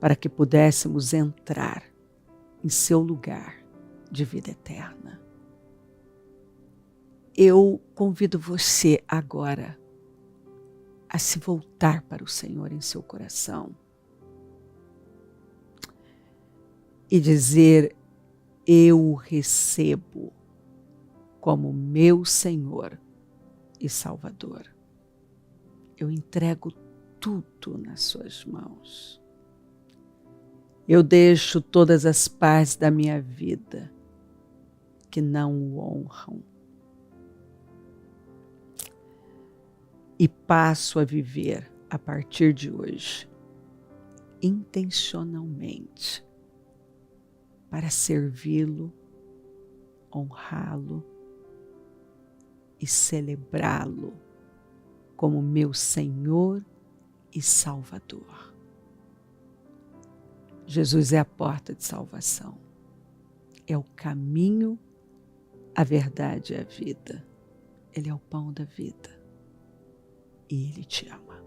para que pudéssemos entrar em seu lugar de vida eterna. Eu convido você agora a se voltar para o Senhor em seu coração e dizer: eu o recebo como meu Senhor e Salvador. Eu entrego tudo nas suas mãos. Eu deixo todas as partes da minha vida que não o honram e passo a viver a partir de hoje intencionalmente para servi-lo, honrá-lo e celebrá-lo como meu Senhor e Salvador. Jesus é a porta de salvação, é o caminho, a verdade e a vida. Ele é o pão da vida e Ele te ama.